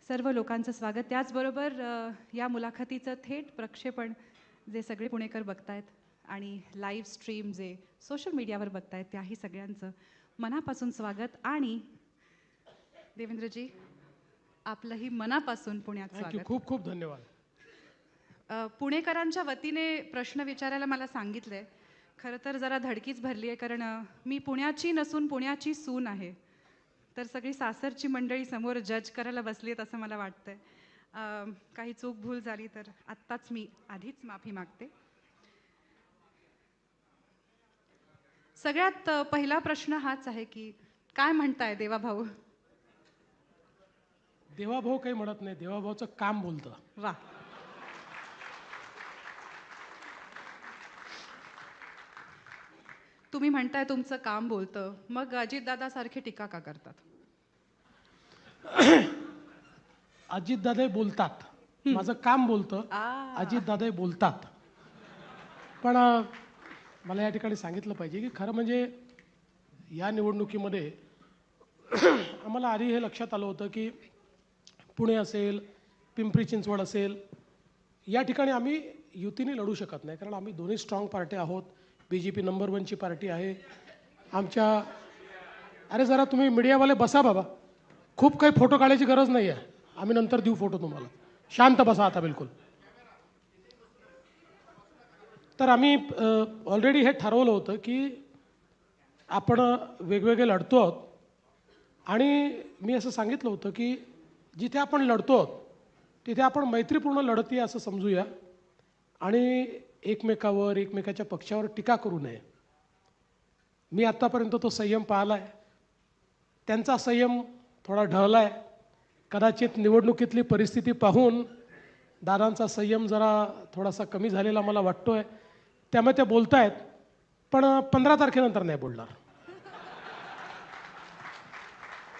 सर्व लोकांचं स्वागत. त्याचबरोबर या मुलाखतीचं थेट प्रक्षेपण जे सगळे पुणेकर बघतायत आणि लाईव्ह स्ट्रीम जे सोशल मीडियावर बघतायत त्याही सगळ्यांचं मनापासून स्वागत. आणि देवेंद्रजी, आपलंही मनापासून पुण्यात थँक्यू. स्वागत. खूप खूप धन्यवाद. पुणेकरांच्या वतीने प्रश्न विचारायला मला सांगितलंय. खरं तर जरा धडकीच भरली आहे, कारण मी पुण्याची नसून पुण्याची सून आहे. तर सगळी सासरची मंडळी समोर जज करायला बसली आहेत असं मला वाटतंय. काही चूक भूल झाली तर आत्ताच मी आधीच माफी मागते. सगळ्यात पहिला प्रश्न हाच आहे की काय म्हणताय देवाभाऊ? देवाभाऊ काही म्हणत नाही, देवाभाऊचं काम बोलतं. वा, तुम्ही म्हणताय तुमचं काम बोलतं, मग अजितदादा सारखे टीका का करतात? अजितदादा बोलतात, माझं काम बोलतं. अजितदादा बोलतात. पण मला या ठिकाणी सांगितलं पाहिजे की खरं म्हणजे या निवडणुकीमध्ये आम्हाला आधी हे लक्षात आलं होतं की पुणे असेल, पिंपरी चिंचवड असेल, या ठिकाणी आम्ही युतीने लढू शकत नाही, कारण आम्ही दोन्ही स्ट्रॉंग पार्टी आहोत. BJP नंबर 1ची पार्टी आहे आमच्या. अरे जरा तुम्ही मीडियावाले बसा बाबा, खूप काही फोटो काढायची गरज नाही आहे, आम्ही नंतर देऊ फोटो तुम्हाला. शांत बसा आता बिलकुल. तर आम्ही ऑलरेडी हे ठरवलं होतं की आपण वेगवेगळे लढतो आहोत, आणि मी असं सांगितलं होतं की जिथे आपण लढतो आहोत तिथे आपण मैत्रीपूर्ण लढती असं समजूया, आणि एकमेकावर एकमेकाच्या पक्षावर टीका करू नये. मी आत्तापर्यंत तो संयम पाहिला आहे. त्यांचा संयम थोडा ढळला आहे. कदाचित निवडणुकीतली परिस्थिती पाहून दादांचा संयम जरा थोडासा कमी झालेला मला वाटतो आहे. त्यामुळे ते बोलत आहेत, पण 15 तारखेनंतर नाही बोलणार.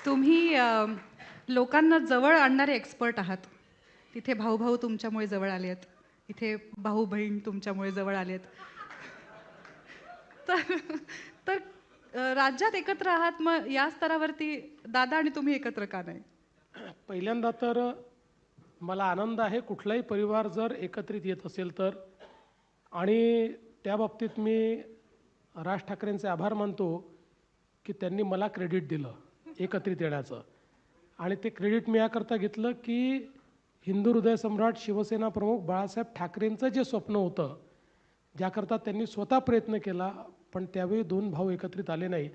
तुम्ही लोकांना जवळ आणणारे एक्सपर्ट आहात. तिथे भाऊ भाऊ तुमच्यामुळे जवळ आले आहेत, इथे भाऊ बहीण तुमच्यामुळे जवळ आले आहेत. तर तर राज्यात एकत्र आहात, मग या स्तरावरती दादा आणि तुम्ही एकत्र का नाही? पहिल्यांदा तर मला आनंद आहे कुठलाही परिवार जर एकत्रित येत असेल तर, आणि त्या बाबतीत मी राज ठाकरेंचे आभार मानतो की त्यांनी मला क्रेडिट दिलं एकत्रित येण्याचं. आणि ते क्रेडिट मी याकरता घेतलं की हिंदू हृदय सम्राट शिवसेना प्रमुख बाळासाहेब ठाकरेंचं जे स्वप्न होतं, ज्याकरता त्यांनी स्वतः प्रयत्न केला, पण त्यावेळी दोन भाऊ एकत्रित आले नाही,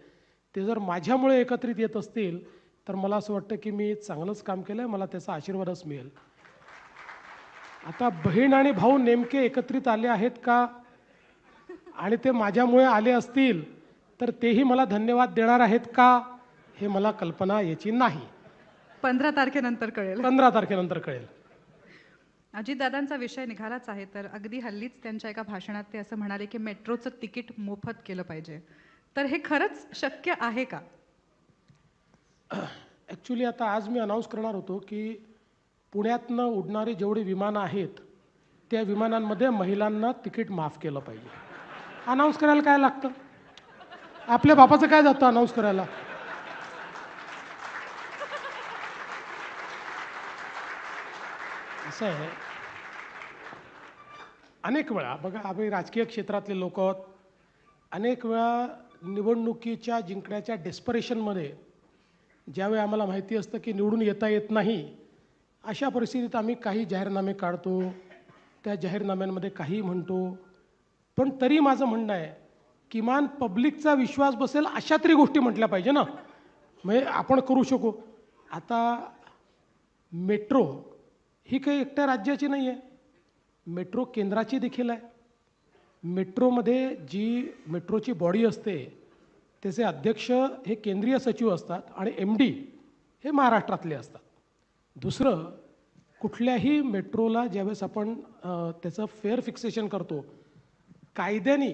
ते जर माझ्यामुळे एकत्रित येत असतील तर मला असं वाटतं की मी चांगलंच काम केलं आहे, मला त्याचा आशीर्वादच मिळेल. आता बहीण आणि भाऊ नेमके एकत्रित आले आहेत का, आणि ते माझ्यामुळे आले असतील तर तेही मला धन्यवाद देणार आहेत का, हे मला कल्पना याची नाही. 15 तारखेनंतर कळेल. 15 तारखेनंतर कळेल. अजितदादांचा विषय निघालाच आहे, तर अगदी हल्लीच त्यांच्या एका भाषणात ते असं म्हणाले की मेट्रोचं तिकीट मोफत केलं पाहिजे. तर हे खरंच शक्य आहे का? ॲक्च्युली आता आज मी अनाऊन्स करणार होतो की पुण्यातनं उडणारी जेवढी विमानं आहेत त्या विमानांमध्ये महिलांना तिकीट माफ केलं पाहिजे. अनाऊन्स करायला काय लागतं? आपल्या बापाचं काय जातं अनाऊन्स करायला? असं आहे. अनेक वेळा बघा, आम्ही राजकीय क्षेत्रातले लोक आहोत. अनेक वेळा निवडणुकीच्या जिंकण्याच्या डेस्परेशनमध्ये ज्यावेळी आम्हाला माहिती असतं की निवडून येता येत नाही, अशा परिस्थितीत आम्ही काही जाहीरनामे काढतो, त्या जाहीरनाम्यांमध्ये काही म्हणतो. पण तरी माझं म्हणणं आहे, किमान पब्लिकचा विश्वास बसेल अशा तरी गोष्टी म्हटल्या पाहिजे ना, म्हणजे आपण करू शकू. आता मेट्रो ही काही एकट्या राज्याची नाही आहे, मेट्रो केंद्राची देखील आहे. मेट्रोमध्ये जी मेट्रोची बॉडी असते त्याचे अध्यक्ष हे केंद्रीय सचिव असतात आणि MD हे महाराष्ट्रातले असतात. दुसरं, कुठल्याही मेट्रोला ज्यावेळेस आपण त्याचं फेअर फिक्सेशन करतो, कायद्याने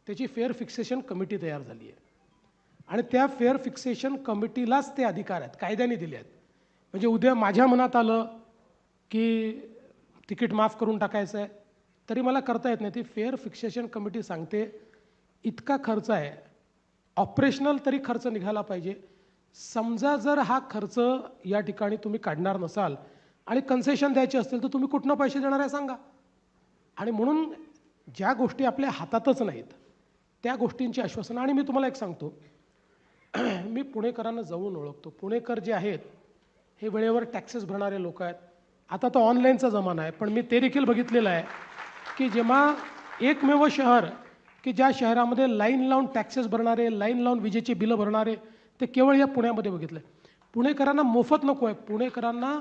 त्याची फेअर फिक्सेशन कमिटी तयार झाली आहे, आणि त्या फेअर फिक्सेशन कमिटीलाच ते अधिकार आहेत, कायद्याने दिले आहेत. म्हणजे उद्या माझ्या मनात आलं की तिकीट माफ करून टाकायचं आहे तरी मला करता येत नाही. ती फेअर फिक्सेशन कमिटी सांगते इतका खर्च आहे, ऑपरेशनल तरी खर्च निघाला पाहिजे, समजा जर हा खर्च या ठिकाणी तुम्ही काढणार नसाल आणि कन्सेशन द्यायची असतील तर तुम्ही कुठनं पैसे देणार आहे सांगा. आणि म्हणून ज्या गोष्टी आपल्या हातातच नाहीत त्या गोष्टींची आश्वासनं. आणि मी तुम्हाला एक सांगतो, मी पुणेकरांना जवळून ओळखतो. पुणेकर जे आहेत हे वेळेवर टॅक्सेस भरणारे लोक आहेत. आता तो ऑनलाईनचा जमाना आहे, पण मी ते देखील बघितलेलं आहे की जेव्हा एकमेव शहर की ज्या शहरामध्ये लाईन लावून टॅक्सेस भरणारे, लाईन लावून विजेची बिलं भरणारे, ते केवळ या पुण्यामध्ये बघितलं आहे. पुणेकरांना मोफत नको आहे, पुणेकरांना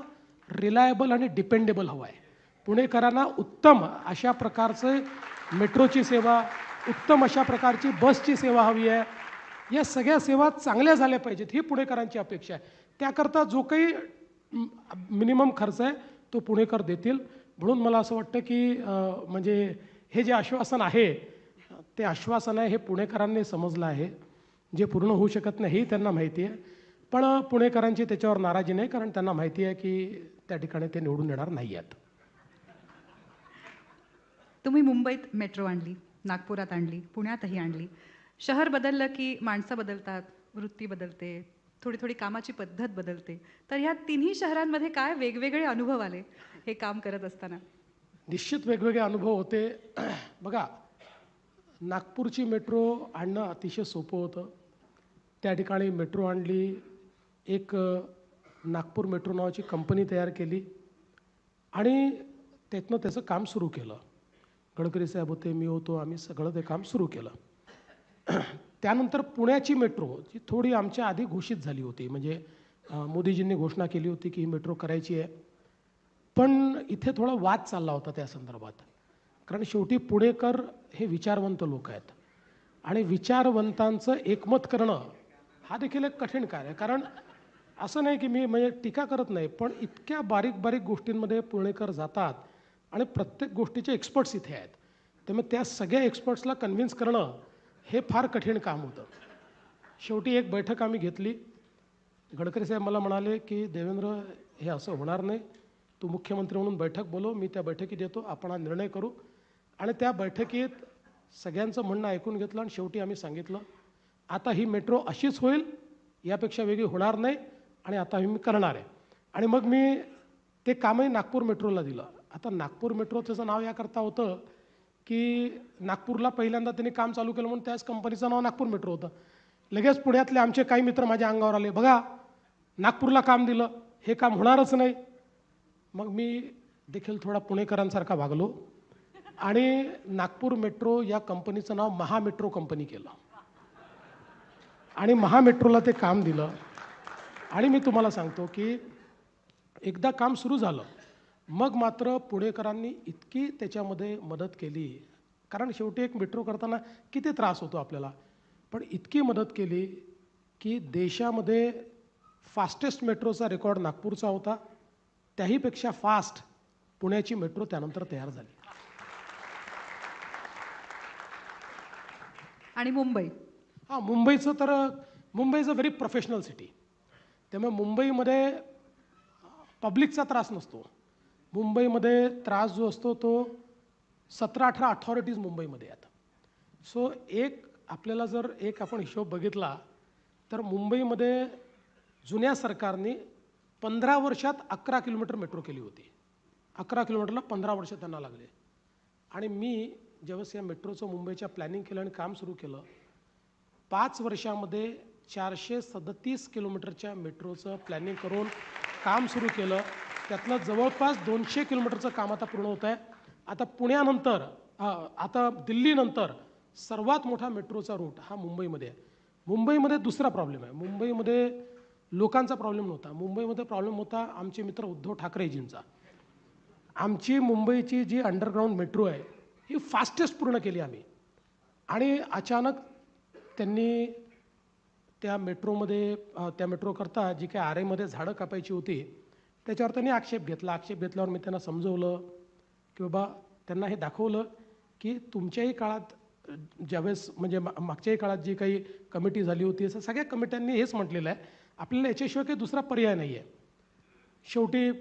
रिलायबल आणि डिपेंडेबल हवं आहे. पुणेकरांना उत्तम अशा प्रकारचे मेट्रोची सेवा, उत्तम अशा प्रकारची बसची सेवा हवी आहे. या सगळ्या सेवा चांगल्या झाल्या पाहिजेत ही पुणेकरांची अपेक्षा आहे. त्याकरता जो काही मिनिमम खर्च आहे तो पुणेकर देतील. म्हणून मला असं वाटतं की म्हणजे हे जे आश्वासन आहे ते आश्वासन आहे हे पुणेकरांनी समजलं आहे. जे पूर्ण होऊ शकत नाही हे त्यांना माहिती आहे, पण पुणेकरांची त्याच्यावर नाराजी नाही, कारण त्यांना माहिती आहे की त्या ठिकाणी ते निवडून येणार नाही आहेत. तुम्ही मुंबईत मेट्रो आणली, नागपुरात आणली, पुण्यातही आणली. शहर बदललं की माणसं बदलतात, वृत्ती बदलते, थोडी थोडी कामाची पद्धत बदलते. तर ह्या तिन्ही शहरांमध्ये काय वेगवेगळे अनुभव आले हे काम करत असताना? निश्चित वेगवेगळे अनुभव होते. बघा, नागपूरची मेट्रो आणणं अतिशय सोपं होतं. त्या ठिकाणी मेट्रो आणली, एक नागपूर मेट्रो नावाची कंपनी तयार केली आणि त्यातनं त्याचं काम सुरू केलं. गडकरी साहेब होते, मी होतो, आम्ही सगळं ते काम सुरू केलं. त्यानंतर पुण्याची मेट्रो जी थोडी आमच्या आधी घोषित झाली होती, म्हणजे मोदीजींनी घोषणा केली होती की ही मेट्रो करायची आहे. पण इथे थोडा वाद चालला होता त्या संदर्भात, कारण शेवटी पुणेकर हे विचारवंत लोक आहेत आणि विचारवंतांचं एकमत करणं हा देखील एक कठीण कार्य आहे. कारण असं नाही की मी म्हणजे टीका करत नाही, पण इतक्या बारीक बारीक गोष्टींमध्ये पुणेकर जातात आणि प्रत्येक गोष्टीचे एक्सपर्ट्स इथे आहेत. त्यामुळे त्या सगळ्या एक्सपर्ट्सला कन्व्हिन्स करणं हे फार कठीण काम होतं. शेवटी एक बैठक आम्ही घेतली. गडकरी साहेब मला म्हणाले की देवेंद्र, हे असं होणार नाही, तू मुख्यमंत्री म्हणून बैठक बोलव, मी त्या बैठकीत येतो, आपण हा निर्णय करू. आणि त्या बैठकीत सगळ्यांचं म्हणणं ऐकून घेतलं आणि शेवटी आम्ही सांगितलं आता ही मेट्रो अशीच होईल, यापेक्षा वेगळी होणार नाही आणि आता मी करणार आहे. आणि मग मी ते कामही नागपूर मेट्रोला दिलं. आता नागपूर मेट्रो त्याचं नाव याकरता होतं की नागपूरला पहिल्यांदा त्यांनी काम चालू केलं म्हणून त्याच कंपनीचं नाव नागपूर मेट्रो होतं. लगेच पुण्यातले आमचे काही मित्र माझ्या अंगावर आले, बघा नागपूरला काम दिलं, हे काम होणारच नाही. मग मी देखील थोडा पुणेकरांसारखा वागलो आणि नागपूर मेट्रो या कंपनीचं नाव महामेट्रो कंपनी केलं आणि महामेट्रोला ते काम दिलं. आणि मी तुम्हाला सांगतो की एकदा काम सुरू झालं मग मात्र पुणेकरांनी इतकी त्याच्यामध्ये मदत केली, कारण शेवटी एक मेट्रो करताना किती त्रास होतो आपल्याला, पण इतकी मदत केली की देशामध्ये फास्टेस्ट मेट्रोचा रेकॉर्ड नागपूरचा होता, त्याहीपेक्षा फास्ट पुण्याची मेट्रो त्यानंतर तयार झाली. आणि मुंबई? हां, मुंबईचं तर Mumbai is a very professional city. त्यामुळे मुंबईमध्ये पब्लिकचा त्रास नसतो. मुंबईमध्ये त्रास जो असतो तो 17-18 अथॉरिटीज मुंबईमध्ये आहेत. सो एक आपल्याला जर एक आपण हिशोब बघितला तर मुंबईमध्ये जुन्या सरकारने 15 वर्षात 11 किलोमीटर मेट्रो केली होती. 11 किलोमीटरला 15 वर्ष त्यांना लागले. आणि मी ज्यावेळेस या मेट्रोचं मुंबईच्या प्लॅनिंग केलं आणि काम सुरू केलं, 5 वर्षामध्ये 437 किलोमीटरच्या मेट्रोचं प्लॅनिंग करून काम सुरू केलं. त्यातलं जवळपास 200 किलोमीटरचं काम आता पूर्ण होत आहे. आता पुण्यानंतर आता दिल्लीनंतर सर्वात मोठा मेट्रोचा रूट हा मुंबईमध्ये आहे. मुंबईमध्ये दुसरा प्रॉब्लेम आहे. मुंबईमध्ये लोकांचा प्रॉब्लेम नव्हता, मुंबईमध्ये प्रॉब्लेम होता आमचे मित्र उद्धव ठाकरेजींचा. आमची मुंबईची जी अंडरग्राऊंड मेट्रो आहे ही फास्टेस्ट पूर्ण केली आम्ही, आणि अचानक त्यांनी त्या मेट्रोमध्ये त्या मेट्रोकरता जी काही आरेमध्ये झाडं कापायची होती त्याच्यावर त्यांनी आक्षेप घेतला. आक्षेप घेतल्यावर मी त्यांना समजवलं की बाबा, त्यांना हे दाखवलं की तुमच्याही काळात ज्यावेळेस म्हणजे मागच्याही काळात जी काही कमिटी झाली होती असं सगळ्या कमिट्यांनी हेच म्हटलेलं आहे, आपल्याला याच्याशिवाय काही दुसरा पर्याय नाही आहे. शेवटी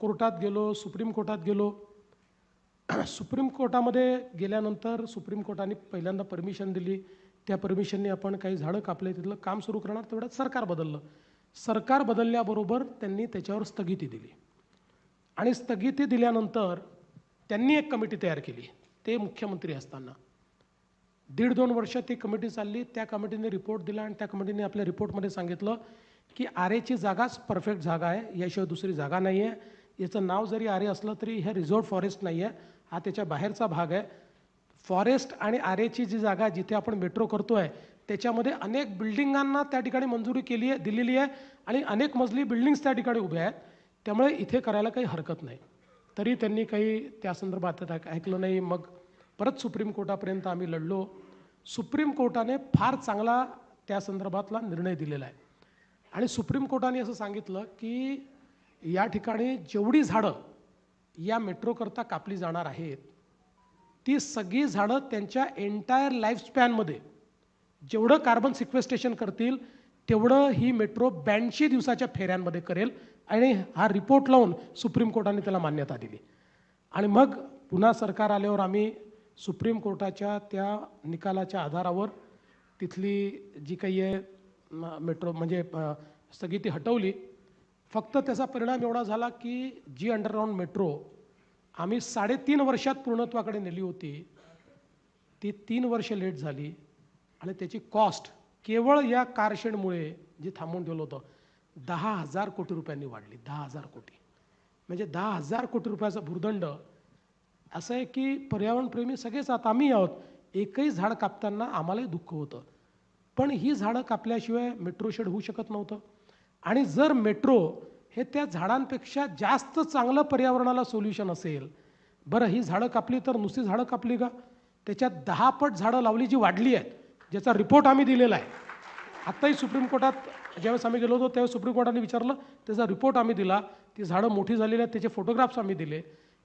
कोर्टात गेलो, सुप्रीम कोर्टात गेलो. सुप्रीम कोर्टामध्ये गेल्यानंतर सुप्रीम कोर्टाने पहिल्यांदा परमिशन दिली. त्या परमिशनने आपण काही झाडं कापले, तिथलं काम सुरू करणार, तेवढ्यात सरकार बदललं. सरकार बदलल्याबरोबर त्यांनी त्याच्यावर स्थगिती दिली आणि स्थगिती दिल्यानंतर त्यांनी एक कमिटी तयार केली, ते मुख्यमंत्री असताना 1.5-2 वर्ष ती कमिटी चालली. त्या कमिटीने रिपोर्ट दिला आणि त्या कमिटीने आपल्या रिपोर्टमध्ये सांगितलं की आरेची जागाच परफेक्ट जागा आहे, याशिवाय दुसरी जागा नाही आहे. याचं नाव जरी आरे असलं तरी हे रिझॉर्ट फॉरेस्ट नाही आहे, हा त्याच्या बाहेरचा भाग आहे. फॉरेस्ट आणि आरेची जी जागा जिथे आपण मेट्रो करतो आहे त्याच्यामध्ये अनेक बिल्डिंगांना त्या ठिकाणी मंजुरी केली आहे, दिलेली आहे आणि अनेक मजली बिल्डिंग्स त्या ठिकाणी उभ्या आहेत. त्यामुळे इथे करायला काही हरकत नाही. तरी त्यांनी काही त्या संदर्भात ऐकलं नाही. मग परत सुप्रीम कोर्टापर्यंत आम्ही लढलो. सुप्रीम कोर्टाने फार चांगला त्या संदर्भातला निर्णय दिलेला आहे आणि सुप्रीम कोर्टाने असं सांगितलं की या ठिकाणी जेवढी झाडं या मेट्रोकरता कापली जाणार आहेत ती सगळी झाडं त्यांच्या एंटायर लाईफस्पॅनमध्ये जेवढं कार्बन सिक्वेस्ट्रेशन करतील तेवढं ही मेट्रो 82 दिवसाच्या फेऱ्यांमध्ये करेल आणि हा रिपोर्ट लावून सुप्रीम कोर्टाने त्याला मान्यता दिली. आणि मग पुन्हा सरकार आल्यावर आम्ही सुप्रीम कोर्टाच्या त्या निकालाच्या आधारावर तिथली जी काही आहे मेट्रो म्हणजे स्थगिती हटवली. फक्त त्याचा परिणाम एवढा झाला की जी अंडरग्राऊंड मेट्रो आम्ही 3.5 वर्षात पूर्णत्वाकडे नेली होती ती 3 वर्ष लेट झाली आणि त्याची कॉस्ट केवळ या कारशेडमुळे जी थांबवून ठेवलं होतं 10,000 कोटी रुपयांनी वाढली. 10,000 कोटी म्हणजे 10,000 कोटी रुपयाचा भूर्दंड. असं आहे की पर्यावरणप्रेमी सगळेच आता आम्ही आहोत, एकही झाड कापताना आम्हालाही दुःख होतं, पण ही झाडं कापल्याशिवाय मेट्रो शेड होऊ शकत नव्हतं. आणि जर मेट्रो हे त्या झाडांपेक्षा जास्त चांगलं पर्यावरणाला सोल्युशन असेल, बरं ही झाडं कापली तर नुसती झाडं कापली का, त्याच्यात 10 पट झाडं लावली जी वाढली आहेत, ज्याचा रिपोर्ट आम्ही दिलेला आहे. आत्ताही सुप्रीम कोर्टात ज्यावेळेस आम्ही गेलो होतो त्यावेळेस सुप्रीम कोर्टाने विचारलं, त्याचा रिपोर्ट आम्ही दिला, ती झाडं मोठी झालेली आहेत त्याचे फोटोग्राफ्स आम्ही दिले.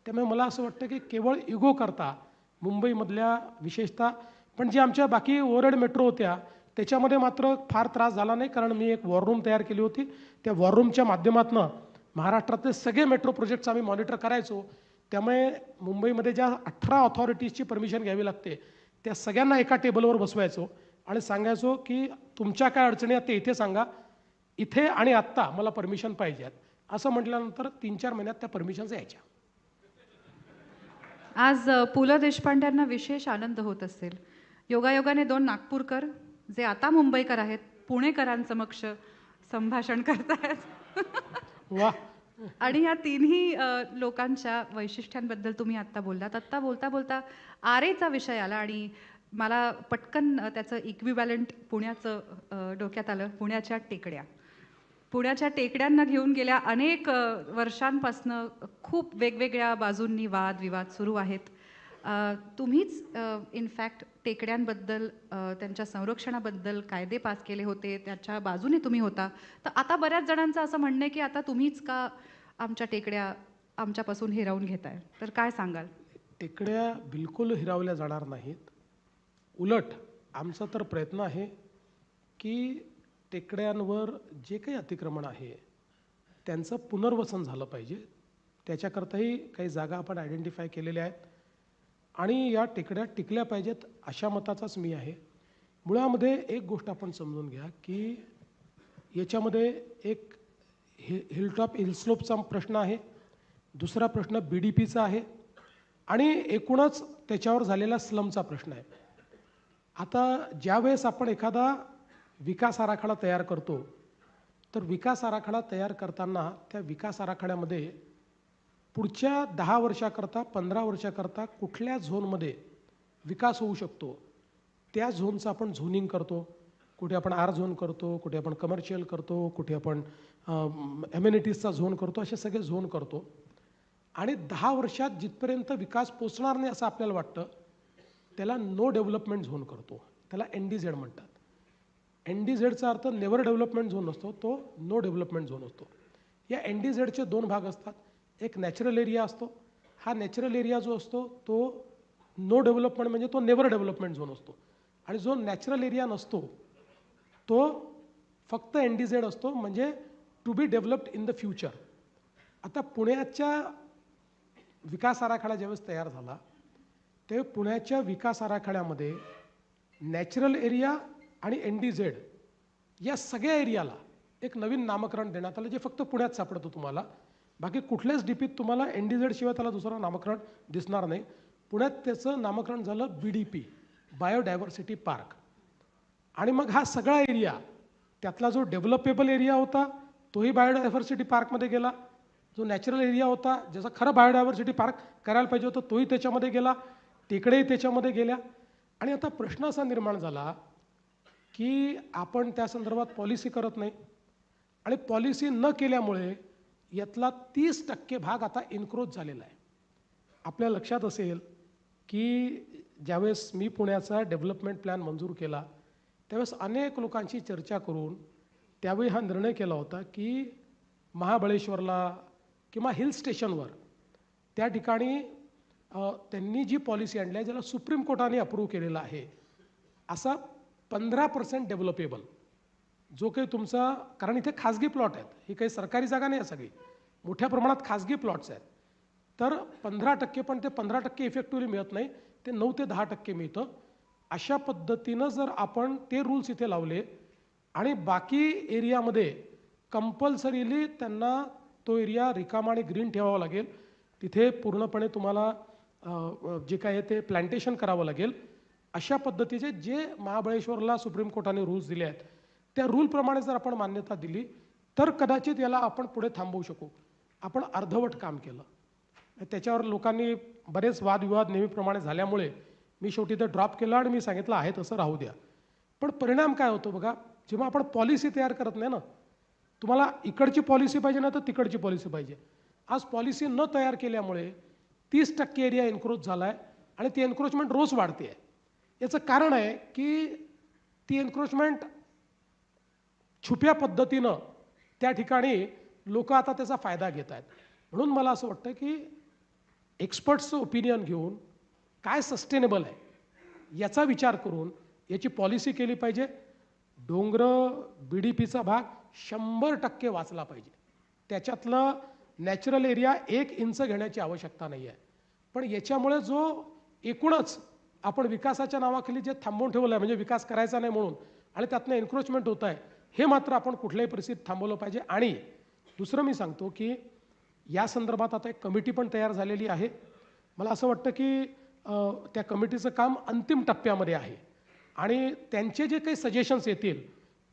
त्यामुळे मला असं वाटतं की केवळ इगो करता मुंबईमधल्या विशेषतः, पण जे आमच्या बाकी ओव्हरहेड मेट्रो होत्या त्याच्यामध्ये मात्र फार त्रास झाला नाही, कारण मी एक वॉर रूम तयार केली होती. त्या वॉर रूमच्या माध्यमातून महाराष्ट्रातले सगळे मेट्रो प्रोजेक्ट्स आम्ही मॉनिटर करायचो. त्यामुळे मुंबईमध्ये ज्या 18 ऑथॉरिटीजची परमिशन घ्यावी लागते त्या सगळ्यांना एका टेबलवर बसवायचो आणि सांगायचो की तुमच्या काय अडचणी आहेत ते इथे सांगा, इथे आणि आत्ता मला परमिशन पाहिजे आहेत. असं म्हटल्यानंतर 3-4 महिन्यात त्या परमिशन्स यायच्या. आज पु ल देशपांड्यांना विशेष आनंद होत असेल. योगायोगाने 2 नागपूरकर जे आता मुंबईकर आहेत पुणेकरांसमक्ष संभाषण करतायत. वा. आणि या तिन्ही लोकांच्या वैशिष्ट्यांबद्दल तुम्ही आत्ता बोललात. आत्ता बोलता बोलता आरेचा विषय आला आणि मला पटकन त्याचं इक्विव्हॅलंट पुण्याचं डोक्यात आलं. पुण्याच्या टेकड्या. पुण्याच्या टेकड्यांना घेऊन गेल्या अनेक वर्षांपासनं खूप वेगवेगळ्या बाजूंनी वादविवाद सुरू आहेत. तुम्हीच इनफॅक्ट टेकड्यांबद्दल त्यांच्या संरक्षणाबद्दल कायदे पास केले होते, त्याच्या बाजूने तुम्ही होता. तर आता बऱ्याच जणांचं असं म्हणणं आहे की आता तुम्हीच का आमच्या टेकड्या आमच्यापासून हिरावून घेताय, तर काय सांगाल? टेकड्या बिलकुल हिरावल्या जाणार नाहीत. उलट आमचा तर प्रयत्न आहे की टेकड्यांवर जे काही अतिक्रमण आहे त्यांचं पुनर्वसन झालं पाहिजे. त्याच्याकरताही काही जागा आपण आयडेंटिफाय केलेल्या आहेत आणि या टेकड्या टिकल्या पाहिजेत अशा मताचाच मी आहे. मुळामध्ये एक गोष्ट आपण समजून घ्या की याच्यामध्ये एक हिलटॉप हिलस्लोपचा प्रश्न आहे, दुसरा प्रश्न BDPचा आहे आणि एकूणच त्याच्यावर झालेला स्लमचा प्रश्न आहे. आता ज्यावेळेस आपण एखादा विकास आराखडा तयार करतो तर विकास आराखडा तयार करताना त्या विकास आराखड्यामध्ये पुढच्या 10 वर्षाकरता 15 वर्षाकरता कुठल्या झोनमध्ये विकास होऊ शकतो त्या झोनचं आपण झोनिंग करतो. कुठे आपण R झोन करतो, कुठे आपण कमर्शियल करतो, कुठे आपण ॲम्युनिटीजचा झोन करतो, असे सगळे झोन करतो. आणि 10 वर्षात जिथपर्यंत विकास पोचणार नाही असं आपल्याला वाटतं त्याला नो डेव्हलपमेंट झोन करतो. त्याला NDZ म्हणतात. NDZचा अर्थ नेव्हर डेव्हलपमेंट झोन असतो, तो नो डेव्हलपमेंट झोन असतो. या NDZचे 2 भाग असतात. एक नॅचरल एरिया असतो. हा नॅचरल एरिया जो असतो तो नो डेव्हलपमेंट म्हणजे तो नेव्हर डेव्हलपमेंट झोन असतो. आणि जो नॅचरल एरिया नसतो तो फक्त NDZ असतो, म्हणजे to be developed in the future. आता पुण्याच्या विकास आराखडा ज्यावेळेस तयार झाला तेव्हा पुण्याच्या विकास आराखड्यामध्ये नॅचरल एरिया आणि NDZ या सगळ्या एरियाला एक नवीन नामकरण देण्यात आलं जे फक्त पुण्यात सापडतं तुम्हाला. बाकी कुठल्याच डीपीत तुम्हाला NDZ शिवाय त्याला दुसरं नामकरण दिसणार नाही. पुण्यात त्याचं नामकरण झालं BDP, बायोडायव्हर्सिटी पार्क. आणि मग हा सगळा एरिया, त्यातला जो डेव्हलपेबल एरिया होता तोही बायोडायव्हर्सिटी पार्कमध्ये गेला, जो नॅचरल एरिया होता ज्याचा खरं बायोडायव्हर्सिटी पार्क करायला पाहिजे होतं तोही त्याच्यामध्ये गेला, टेकडेही त्याच्यामध्ये गेल्या. आणि आता प्रश्न असा निर्माण झाला की आपण त्या संदर्भात पॉलिसी करत नाही आणि पॉलिसी न केल्यामुळे यातला 30% भाग आता एन्क्रोच झालेला आहे. आपल्या लक्षात असेल की ज्यावेळेस मी पुण्याचा डेव्हलपमेंट प्लॅन मंजूर केला त्यावेळेस अनेक लोकांशी चर्चा करून त्यावेळी हा निर्णय केला होता की महाबळेश्वरला किंवा हिल स्टेशनवर त्या ठिकाणी त्यांनी जी पॉलिसी आणली आहे ज्याला सुप्रीम कोर्टाने अप्रूव्ह केलेला आहे असा 15% डेव्हलपेबल जो काही तुमचा, कारण इथे खाजगी प्लॉट आहेत, ही काही सरकारी जागा नाही आहे, सगळी मोठ्या प्रमाणात खाजगी प्लॉट्स आहेत. तर 15%, पण ते 15% इफेक्टिव्हली मिळत नाही, ते 9 ते 10% मिळतं. अशा पद्धतीनं जर आपण ते रूल्स इथे लावले आणि बाकी एरियामध्ये कंपल्सरीली त्यांना तो एरिया रिकामा आणि ग्रीन ठेवावा लागेल, तिथे पूर्णपणे तुम्हाला जे काय आहे ते प्लांटेशन करावं लागेल. अशा पद्धतीचे जे महाबळेश्वरला सुप्रीम कोर्टाने रूल्स दिले आहेत त्या रूलप्रमाणे जर आपण मान्यता दिली तर कदाचित याला आपण पुढे थांबवू शकू. आपण अर्धवट काम केलं. त्याच्यावर लोकांनी बरेच वादविवाद नेहमीप्रमाणे झाल्यामुळे मी शेवटी ते ड्रॉप केलं आणि मी सांगितलं आहे तसं राहू द्या. पण परिणाम काय होतो बघा, जेव्हा आपण पॉलिसी तयार करत नाही ना, तुम्हाला इकडची पॉलिसी पाहिजे ना तर तिकडची पॉलिसी पाहिजे. आज पॉलिसी न तयार केल्यामुळे 30% एरिया एन्क्रोच झाला आहे आणि ती एन्क्रोचमेंट रोज वाढते आहे. याचं कारण आहे की ती एन्क्रोचमेंट छुप्या पद्धतीनं त्या ठिकाणी लोक आता त्याचा फायदा घेत आहेत. म्हणून मला असं वाटतं की एक्सपर्ट्सचं ओपिनियन घेऊन काय सस्टेनेबल आहे याचा विचार करून याची पॉलिसी केली पाहिजे. डोंगरं BDPचा भाग 100% वाचला पाहिजे. त्याच्यातलं नॅचरल एरिया 1 इंच घेण्याची आवश्यकता नाही आहे. पण याच्यामुळे जो एकूणच आपण विकासाच्या नावाखाली जे थांबवून ठेवलं आहे, म्हणजे विकास करायचा नाही म्हणून, आणि त्यातनं एन्क्रोचमेंट होत आहे, हे मात्र आपण कुठल्याही परिस्थितीत थांबवलं पाहिजे. आणि दुसरं मी सांगतो की या संदर्भात आता एक कमिटी पण तयार झालेली आहे. मला असं वाटतं की त्या कमिटीचं काम अंतिम टप्प्यामध्ये आहे आणि त्यांचे जे काही सजेशन्स येतील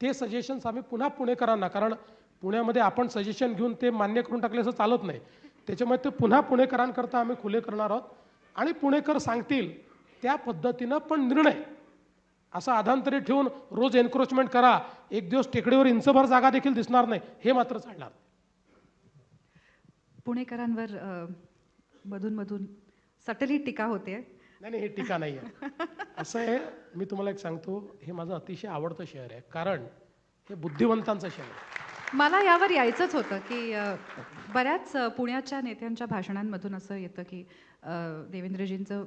ते सजेशन्स आम्ही पुन्हा पुणेकरांना, कारण पुण्यामध्ये आपण सजेशन घेऊन ते मान्य करून टाकले असं चालत नाही, त्याच्यामुळे ते पुन्हा पुणेकरांकरता आम्ही खुले करणार आहोत आणि पुणेकर सांगतील त्या पद्धतीनं पण निर्णय असा आधांतरी ठेवून रोज एन्क्रोचमेंट करा, एक दिवस टेकडीवर इंचभर जागा देखील दिसणार नाही, हे मात्र चालणार. पुणेकरांवर मधून सटली टीका होते. नाही, हे टीका नाही आहे. असं आहे, मी तुम्हाला एक सांगतो, हे माझं अतिशय आवडतं शहर आहे, कारण हे बुद्धिवंतांचं शहर आहे. मला यावर यायचंच होतं की बऱ्याच पुण्याच्या नेत्यांच्या भाषणांमधून असं येतं की देवेंद्रजींचं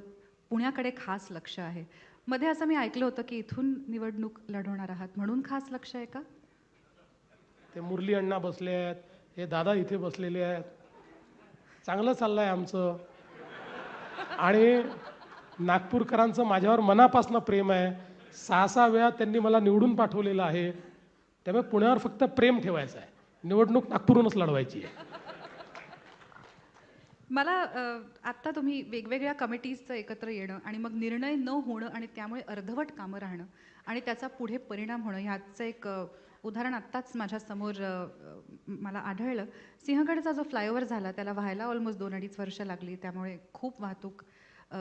पुण्याकडे खास लक्ष आहे. मध्ये असं मी ऐकलं होतं की इथून निवडणूक लढवणार आहात म्हणून खास लक्ष आहे का? ते मुरली अण्णा बसले आहेत, हे दादा इथे बसलेले आहेत, चांगलं चाललं आहे आमचं. आणि नागपूरकरांचं माझ्यावर मनापासून प्रेम आहे. 6-6 वेळा त्यांनी मला निवडून पाठवलेलं आहे. त्यामुळे पुण्यावर फक्त प्रेम ठेवायचं आहे, निवडणूक नागपूरहूनच लढवायची आहे. मला आत्ता तुम्ही वेगवेगळ्या कमिटीजचं एकत्र येणं आणि मग निर्णय न होणं आणि त्यामुळे अर्धवट कामं राहणं आणि त्याचा पुढे परिणाम होणं ह्याचं एक उदाहरण आत्ताच माझ्यासमोर मला आढळलं. सिंहगडचा जो फ्लायओव्हर झाला त्याला व्हायला ऑलमोस्ट 2-2.5 वर्ष लागली, त्यामुळे खूप वाहतूक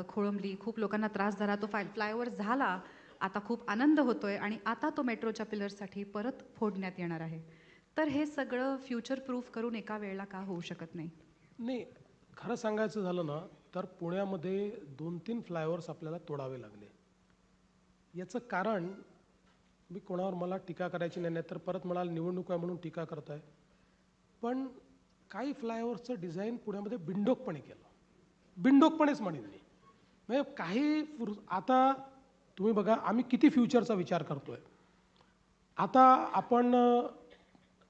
खोळंबली, खूप लोकांना त्रास झाला. तो फ्लायओव्हर झाला, आता खूप आनंद होतोय आणि आता तो मेट्रोच्या पिलर्ससाठी परत फोडण्यात येणार आहे. तर हे सगळं फ्युचर प्रूफ करून एका वेळेला का होऊ शकत नाही? नाही, खरं सांगायचं झालं ना तर पुण्यामध्ये 2-3 फ्लायओव्हर्स आपल्याला तोडावे लागले. याचं कारण, मी कोणावर मला टीका करायची नाही, तर परत म्हणाल निवडणूक आहे म्हणून टीका करताय, पण काही फ्लायओव्हर्सचं डिझाईन पुण्यामध्ये बिनडोकपणे केलं. बिनडोकपणेच म्हणेन मी. म्हणजे काही आता तुम्ही बघा, आम्ही किती फ्युचरचा विचार करतोय. आता आपण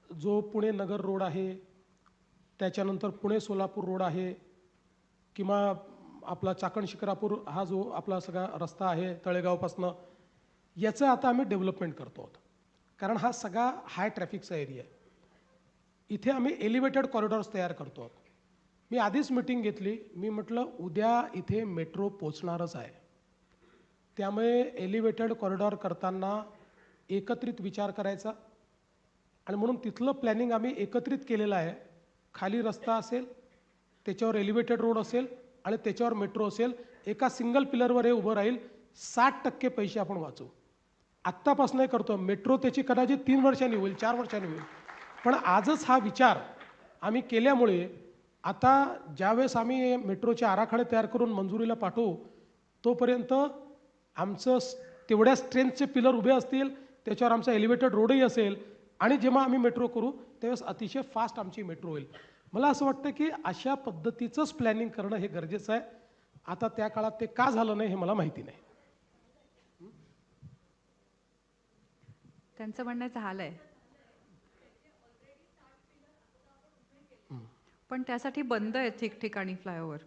जो पुणे नगर रोड आहे, त्याच्यानंतर पुणे सोलापूर रोड आहे, किंवा आपला चाकण शिक्रापूर हा जो आपला सगळा रस्ता आहे तळेगावपासनं, याचं आता आम्ही डेव्हलपमेंट करतो आहोत. कारण हा सगळा हाय ट्रॅफिकचा एरिया आहे. इथे आम्ही एलिव्हेटेड कॉरिडॉर्स तयार करतो आहोत. मी आधीच मीटिंग घेतली. मी म्हटलं उद्या इथे मेट्रो पोचणारच आहे, त्यामुळे एलिव्हेटेड कॉरिडॉर करताना एकत्रित विचार करायचा आणि म्हणून तिथलं प्लॅनिंग आम्ही एकत्रित केलेलं आहे. खाली रस्ता असेल, त्याच्यावर एलिव्हेटेड रोड असेल आणि त्याच्यावर मेट्रो असेल. एका सिंगल पिलरवर हे उभं राहील. 60% पैसे आपण वाचू. आत्तापासून हे करतो. मेट्रो त्याची कदाचित 3 वर्षांनी होईल, 4 वर्षांनी होईल, पण आजच हा विचार आम्ही केल्यामुळे आता ज्यावेळेस आम्ही मेट्रोचे आराखडे तयार करून मंजुरीला पाठवू तोपर्यंत आमचं तेवढ्या स्ट्रेंथचे पिलर उभे असतील, त्याच्यावर आमचा एलिव्हेटेड रोडही असेल आणि जेव्हा आम्ही मेट्रो करू त्यावेळेस अतिशय फास्ट आमची मेट्रो होईल. मला असं वाटतं की अशा पद्धतीचंच प्लॅनिंग करणं हे गरजेचं आहे. आता त्या काळात ते का झालं नाही हे मला माहिती नाही. त्यांचं म्हणणं झालंय, पण त्यासाठी बंद आहे ठिकठिकाणी फ्लायओव्हर.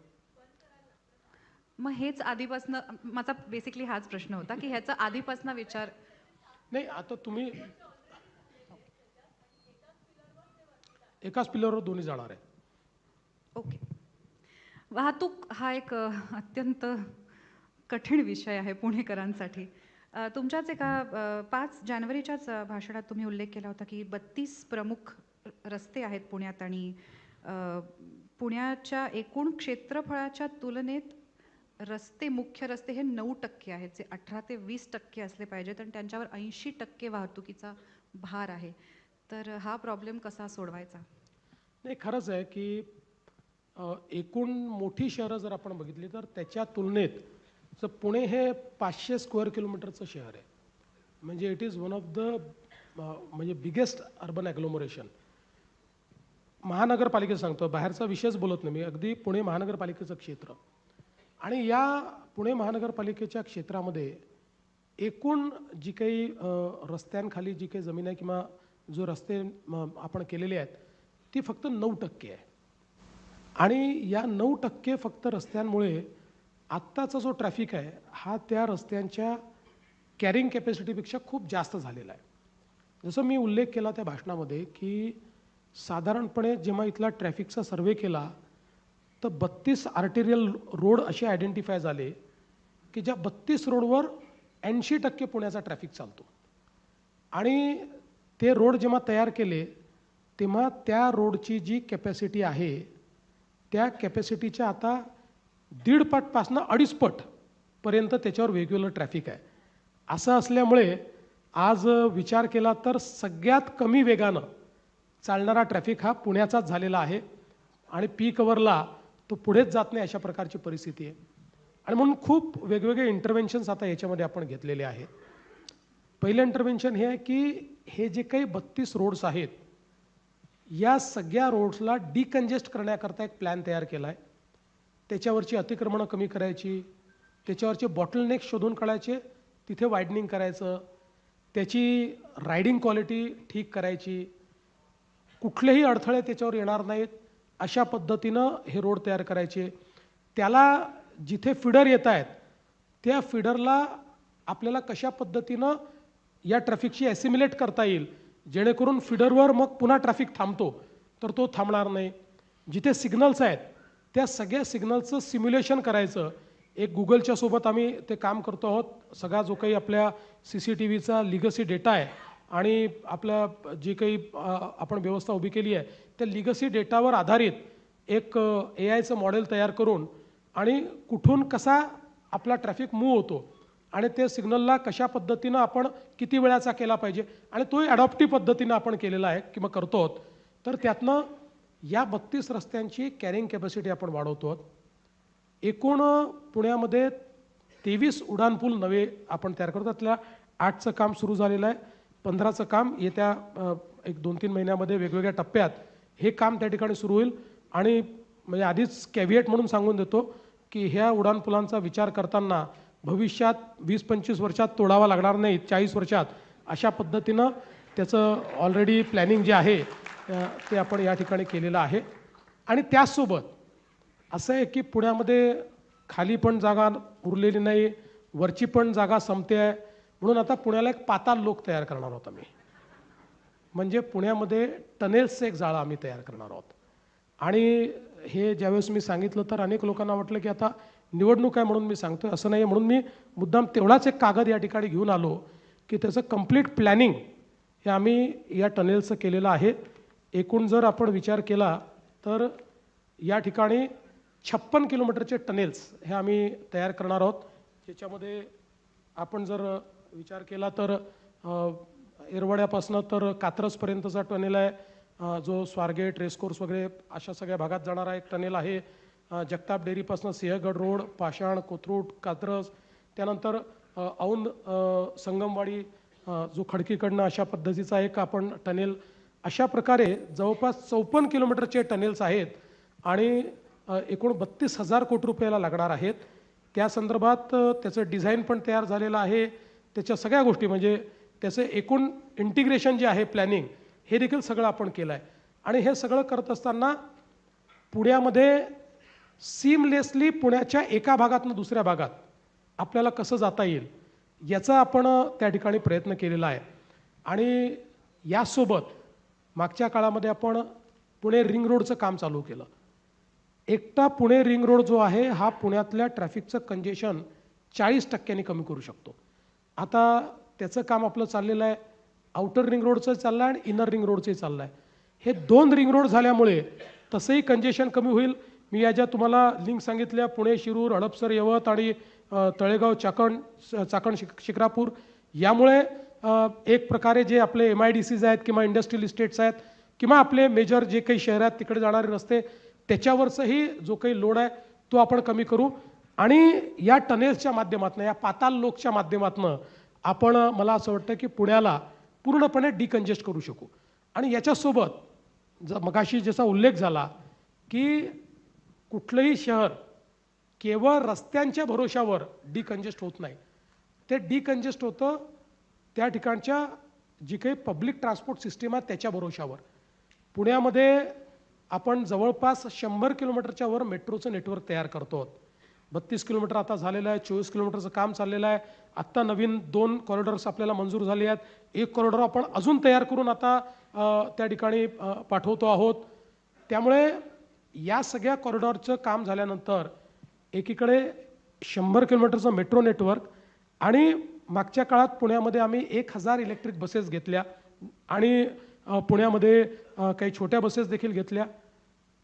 मग हेच आधीपासनं माझा बेसिकली हाच प्रश्न होता की ह्याचा आधीपासनं विचार नाही. आता तुम्ही एकाच पिलरवर दोन्ही जाणार आहे. ओके. वाहतूक हा एक अत्यंत कठीण विषय आहे पुणेकरांसाठी. तुमच्याच एका 5 जानेवारीच्याच भाषणात तुम्ही उल्लेख केला होता की 32 प्रमुख रस्ते आहेत पुण्यात आणि पुण्याच्या एकूण क्षेत्रफळाच्या तुलनेत मुख्य रस्ते हे 9% आहेत, जे 18 ते 20% असले पाहिजेत आणि त्यांच्यावर 80% वाहतुकीचा भार आहे. तर हा प्रॉब्लेम कसा सोडवायचा? नाही, खरंच आहे की एकूण मोठी शहरं जर आपण बघितली तर त्याच्या तुलनेत पुणे हे 500 स्क्वेअर किलोमीटरचं शहर आहे. म्हणजे it is one of the म्हणजे बिगेस्ट अर्बन ॲग्लोमरेशन. महानगरपालिकेचं सांगतो, बाहेरचा विषयच बोलत नाही मी, अगदी पुणे महानगरपालिकेचं क्षेत्र. आणि या पुणे महानगरपालिकेच्या क्षेत्रामध्ये एकूण जी काही रस्त्यांखाली जी काही जमीन आहे किंवा जो रस्ते आपण केलेले आहेत ती फक्त 9% आहे. आणि या 9% फक्त रस्त्यांमुळे आत्ताचा जो ट्रॅफिक आहे हा त्या रस्त्यांच्या कॅरिंग कॅपॅसिटीपेक्षा खूप जास्त झालेला आहे. जसं मी उल्लेख केला त्या भाषणामध्ये की साधारणपणे जेव्हा इथला ट्रॅफिकचा सर्वे केला तर 32 आर्टेरियल रोड असे आयडेंटिफाय झाले की ज्या 32 रोडवर 80% पुण्याचा ट्रॅफिक चालतो. आणि ते रोड जेव्हा तयार केले तेव्हा त्या रोडची जी कॅपॅसिटी आहे त्या कॅपॅसिटीच्या आता 1.5 पटपासनं 2.5 पटपर्यंत त्याच्यावर वेगवेगळं ट्रॅफिक आहे. असं असल्यामुळे आज विचार केला तर सगळ्यात कमी वेगानं चालणारा ट्रॅफिक हा पुण्याचाच झालेला आहे आणि पीक अवरला तो पुढेच जात नाही अशा प्रकारची परिस्थिती आहे. आणि म्हणून खूप वेगवेगळे इंटरव्हेन्शन्स आता याच्यामध्ये आपण घेतलेले आहेत. पहिलं इंटरव्हेन्शन हे आहे की हे जे काही 32 रोड्स आहेत या सगळ्या रोड्सला डिकंजेस्ट करण्याकरता एक प्लॅन तयार केला आहे. त्याच्यावरची अतिक्रमणं कमी करायची, त्याच्यावरचे बॉटलनेक शोधून काढायचे, तिथे वायडनिंग करायचं, त्याची रायडिंग क्वालिटी ठीक करायची, कुठलेही अडथळे त्याच्यावर येणार नाहीत अशा पद्धतीनं हे रोड तयार करायचे. त्याला जिथे फिडर येत आहेत त्या फिडरला आपल्याला कशा पद्धतीनं या ट्रॅफिकशी ॲसिम्युलेट करता येईल जेणेकरून फिडरवर मग पुन्हा ट्रॅफिक थांबतो तर तो थांबणार नाही. जिथे सिग्नल्स आहेत त्या सगळ्या सिग्नलचं सिम्युलेशन करायचं. एक गुगलच्या सोबत आम्ही ते काम करतो आहोत. सगळा जो काही आपल्या CCTVचा लिगसी डेटा आहे आणि आपल्या जी काही आपण व्यवस्था उभी केली आहे त्या लिगसी डेटावर आधारित एक AIचं मॉडेल तयार करून आणि कुठून कसा आपला ट्रॅफिक मूव्ह होतो आणि ते सिग्नलला कशा पद्धतीनं आपण किती वेळाचा केला पाहिजे आणि तोही ॲडॉप्टिव्ह पद्धतीनं आपण केलेला आहे किंवा करतो आहोत. तर त्यातनं या 32 रस्त्यांची कॅरिंग कॅपॅसिटी आपण वाढवतो आहोत. एकूण पुण्यामध्ये 23 उड्डाणपूल नवे आपण तयार करतो. त्यातल्या 8चं काम सुरू झालेलं आहे. 15चं काम येत्या 1-2-3 महिन्यामध्ये वेगवेगळ्या टप्प्यात हे काम त्या ठिकाणी सुरू होईल. आणि म्हणजे आधीच कॅव्हिएट म्हणून सांगून देतो की ह्या उड्डाणपुलांचा विचार करताना भविष्यात 20-25 वर्षात तोडावा लागणार नाही, 40 वर्षात अशा पद्धतीनं त्याचं ऑलरेडी प्लॅनिंग जे आहे ते आपण या ठिकाणी केलेलं आहे. आणि त्याचसोबत असं आहे की पुण्यामध्ये खाली पण जागा उरलेली नाही, वरची पण जागा संपते आहे. म्हणून आता पुण्याला एक पाताल लोक तयार करणार होता मी. म्हणजे पुण्यामध्ये टनेल्सचं एक जाळं आम्ही तयार करणार आहोत. आणि हे ज्यावेळेस मी सांगितलं तर अनेक लोकांना वाटलं की आता निवडणूक आहे म्हणून मी सांगतोय, असं नाही आहे. म्हणून मी मुद्दाम तेवढाच एक कागद या ठिकाणी घेऊन आलो की त्याचं कंप्लीट प्लॅनिंग हे आम्ही या टनेलचं केलेलं आहे. एकूण जर आपण विचार केला तर या ठिकाणी 56 किलोमीटरचे टनेल्स हे आम्ही तयार करणार आहोत. ज्याच्यामध्ये आपण जर विचार केला तर येरवड्यापासून तर कात्रजपर्यंतचा टनेल आहे, जो स्वारगेट रेसकोर्स वगैरे अशा सगळ्या भागात जाणारा एक टनेल आहे. जगताप डेअरीपासून सिंहगड रोड, पाषाण, कोथरूड, कात्रज, त्यानंतर औंध संगमवाडी, जो खडकीकडनं अशा पद्धतीचा एक आपण टनेल, अशा प्रकारे जवळपास 54 किलोमीटरचे टनेल्स आहेत आणि एकूण 32,000 कोटी रुपयाला लागणार आहेत. त्या संदर्भात त्याचं डिझाईन पण तयार झालेलं आहे. त्याच्या सगळ्या गोष्टी म्हणजे त्याचं एकूण इंटिग्रेशन जे आहे प्लॅनिंग हे देखील सगळं आपण केलं आहे. आणि हे सगळं करत असताना पुण्यामध्ये सीमलेसली पुण्याच्या एका भागातून दुसऱ्या भागात आपल्याला कसं जाता येईल याचा आपण त्या ठिकाणी प्रयत्न केलेला आहे. आणि यासोबत मागच्या काळामध्ये आपण पुणे रिंग रोडचं काम चालू केलं. एकटा पुणे रिंग रोड जो आहे हा पुण्यातल्या ट्रॅफिकचं कंजेशन 40% कमी करू शकतो. आता त्याचं काम आपलं चाललेलं आहे. आउटर रिंग रोडचं चाललं आहे आणि इनर रिंग रोडचंही चाललं आहे. हे 2 रिंग रोड झाल्यामुळे तसंही कंजेशन कमी होईल. मी या ज्या तुम्हाला लिंक सांगितल्या पुणे शिरूर, हडपसर, यवत आणि तळेगाव चाकण शिक्रापूर, यामुळे एक प्रकारे जे आपले MIDCs आहेत किंवा इंडस्ट्रियल इस्टेट्स आहेत किंवा आपले मेजर जे काही शहर आहेत तिकडे जाणारे रस्ते त्याच्यावरचंही जो काही लोड आहे तो आपण कमी करू. आणि या टनेल्सच्या माध्यमातून, या पाताल लोकच्या माध्यमातून आपण, मला असं वाटतं की पुण्याला पूर्णपणे डिकंजेस्ट करू शकू. आणि याच्यासोबत मगाशी ज्याचा उल्लेख झाला की कुठलंही शहर केवळ रस्त्यांच्या भरोशावर डिकंजेस्ट होत नाही. ते डिकंजेस्ट होतं त्या ठिकाणच्या जी काही पब्लिक ट्रान्सपोर्ट सिस्टीम आहे त्याच्या भरोशावर. पुण्यामध्ये आपण जवळपास 100 किलोमीटरच्या वर मेट्रोचं नेटवर्क तयार करतो. 32 किलोमीटर आता झालेलं आहे, 24 किलोमीटरचं काम चाललेलं आहे. आत्ता नवीन 2 कॉरिडॉर्स आपल्याला मंजूर झाले आहेत. एक कॉरिडॉर आपण अजून तयार करून आता त्या ठिकाणी पाठवतो आहोत. त्यामुळे या सगळ्या कॉरिडॉरचं काम झाल्यानंतर एकीकडे 100 किलोमीटरचं मेट्रो नेटवर्क आणि मागच्या काळात पुण्यामध्ये आम्ही 1000 इलेक्ट्रिक बसेस घेतल्या आणि पुण्यामध्ये काही छोट्या बसेस देखील घेतल्या.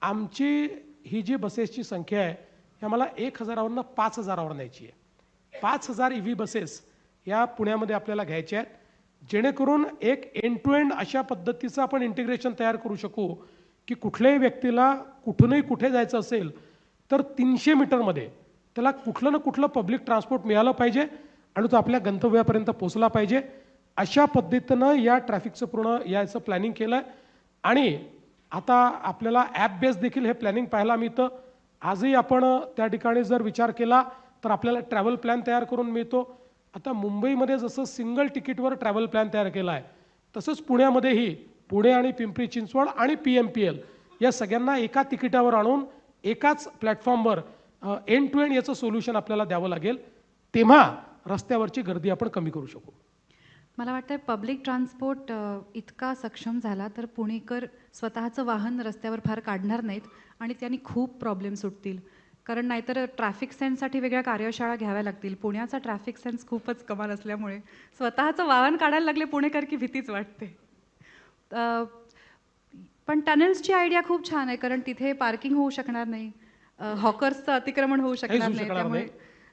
आमची ही जी बसेसची संख्या आहे ही आम्हाला 1000वरून 5000वर न्यायची आहे. 5000 EV बसेस या पुण्यामध्ये आपल्याला घ्यायच्या आहेत, जेणेकरून एक एंड टू एंड अशा पद्धतीचं आपण इंटिग्रेशन तयार करू शकू की कुठल्याही व्यक्तीला कुठूनही कुठे जायचं असेल तर 300 मीटरमध्ये त्याला कुठलं ना कुठलं पब्लिक ट्रान्सपोर्ट मिळालं पाहिजे आणि तो आपल्या गंतव्यापर्यंत पोहोचला पाहिजे. अशा पद्धतीनं या ट्रॅफिकचं पूर्ण याचं प्लॅनिंग केलं आहे. आणि आता आपल्याला ॲप बेस देखील हे प्लॅनिंग पाहायला मिळतं. आजही आपण त्या ठिकाणी जर विचार केला तर आपल्याला ट्रॅव्हल प्लॅन तयार करून मिळतो. आता मुंबईमध्ये जसं सिंगल तिकीटवर ट्रॅव्हल प्लॅन तयार केला आहे तसंच पुण्यामध्येही पुणे आणि पिंपरी चिंचवड आणि PMPL या सगळ्यांना एका तिकिटावर आणून एकाच प्लॅटफॉर्मवर एंड टू एंड याचं सोल्युशन आपल्याला द्यावं लागेल. तेव्हा रस्त्यावरची गर्दी आपण कमी करू शकू. मला वाटतं पब्लिक ट्रान्सपोर्ट इतका सक्षम झाला तर पुणेकर स्वतःचं वाहन रस्त्यावर फार काढणार नाहीत आणि त्यांनी खूप प्रॉब्लेम सुटतील. कारण नाहीतर ट्रॅफिक सेन्ससाठी वेगळ्या कार्यशाळा घ्याव्या लागतील. पुण्याचा ट्रॅफिक सेन्स खूपच कमाल असल्यामुळे स्वतःचं वाहन काढायला लागले पुणेकर की भीतीच वाटते. पण टनेल्सची आयडिया खूप छान आहे, कारण तिथे पार्किंग होऊ शकणार नाही, हॉकर्सचं अतिक्रमण होऊ शकणार नाही. त्यामुळे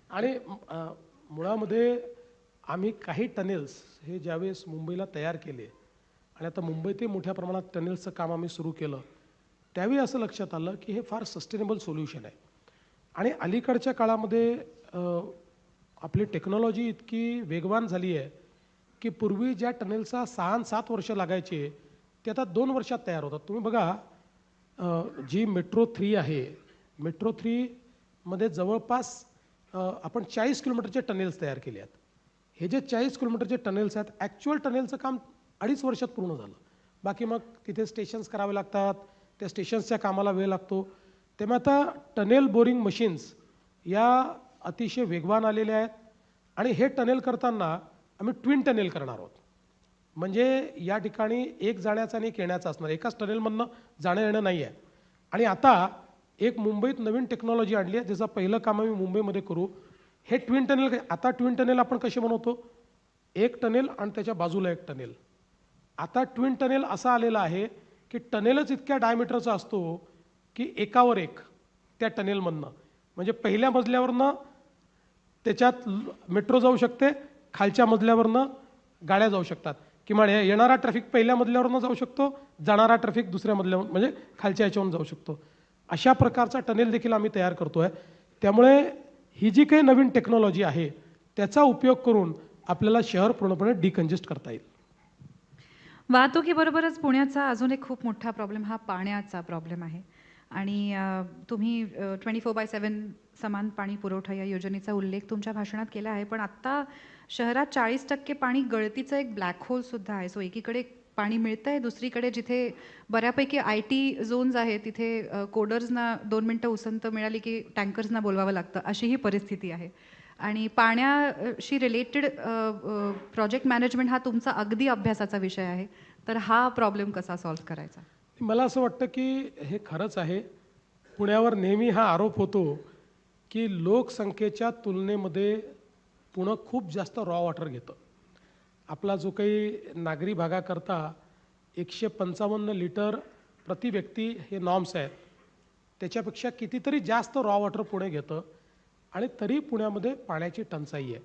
आणि मुळामध्ये आम्ही काही टनेल्स हे ज्यावेळेस मुंबईला तयार केले आणि आता मुंबईतही मोठ्या प्रमाणात टनेल्सचं काम आम्ही सुरू केलं त्यावेळी असं लक्षात आलं की हे फार सस्टेनेबल सोल्युशन आहे. आणि अलीकडच्या काळामध्ये आपली टेक्नॉलॉजी इतकी वेगवान झाली आहे की पूर्वी ज्या टनेल्सचा 6 आणि 7 वर्ष लागायचे ते आता 2 वर्षात तयार होतात. तुम्ही बघा जी मेट्रो 3 आहे, मेट्रो 3मध्ये जवळपास आपण 40 किलोमीटरचे टनेल्स तयार केले आहेत. हे जे 40 किलोमीटरचे टनेल्स आहेत ॲक्च्युअल टनेलचं काम 2.5 वर्षात पूर्ण झालं. बाकी मग तिथे स्टेशन्स करावे लागतात, त्या स्टेशन्सच्या कामाला वेळ लागतो. तेव्हा आता टनेल बोरिंग मशीन्स या अतिशय वेगवान आलेल्या आहेत आणि हे टनेल करताना आम्ही ट्विन टनेल करणार आहोत. म्हणजे या ठिकाणी एक जाण्याचा आणि एक येण्याचा असणार, एकाच टनेलमधनं जाणं येणं नाही आहे. आणि आता एक मुंबईत नवीन टेक्नॉलॉजी आणली आहे, ज्याचं पहिलं काम आम्ही मुंबईमध्ये करू. हे ट्विन टनेल, आता ट्विन टनेल आपण कसे बनवतो, एक टनेल आणि त्याच्या बाजूला एक टनेल. आता ट्विन टनेल असा आलेला आहे की टनेलच इतक्या डायमीटरचा असतो की एकावर एक त्या टनेलमधनं, म्हणजे पहिल्या मजल्यावरनं त्याच्यात मेट्रो जाऊ शकते, खालच्या मजल्यावरनं गाड्या जाऊ शकतात, किंवा येणारा ट्रॅफिक पहिल्या मजल्यावरनं जाऊ शकतो, जाणारा ट्रॅफिक दुसऱ्या मजल्यावर म्हणजे खालच्या याच्यावरून जाऊ शकतो. अशा प्रकारचा टनेल देखील आम्ही तयार करतोय. त्यामुळे ही जी काही नवीन टेक्नॉलॉजी आहे त्याचा उपयोग करून आपल्याला शहर पूर्णपणे डिकंजेस्ट करता येईल. वाहतुकीबरोबरच पुण्याचा अजून एक खूप मोठा प्रॉब्लेम हा पाण्याचा प्रॉब्लेम आहे. आणि तुम्ही 24/7 समान पाणी पुरवठा या योजनेचा उल्लेख तुमच्या भाषणात केला आहे. पण आत्ता शहरात 40% पाणी गळतीचं एक ब्लॅक होलसुद्धा आहे. सो एकीकडे पाणी मिळतं आहे, दुसरीकडे जिथे बऱ्यापैकी IT झोन्स आहेत तिथे कोडर्सना 2 मिनटं उसंत मिळाली की टँकर्सना बोलवावं लागतं, अशी ही परिस्थिती आहे. आणि पाण्याशी रिलेटेड प्रोजेक्ट मॅनेजमेंट हा तुमचा अगदी अभ्यासाचा विषय आहे. तर हा प्रॉब्लेम कसा सॉल्व्ह करायचा? मला असं वाटतं की हे खरंच आहे. पुण्यावर नेहमी हा आरोप होतो की लोकसंख्येच्या तुलनेमध्ये पुणे खूप जास्त रॉ वॉटर घेतं. आपला जो काही नागरी भागाकरता 155 लिटर प्रति व्यक्ती हे नॉर्म्स आहेत, त्याच्यापेक्षा कितीतरी जास्त रॉ वॉटर पुणे घेतं. आणि तरी पुण्यामध्ये पाण्याची टंचाई आहे.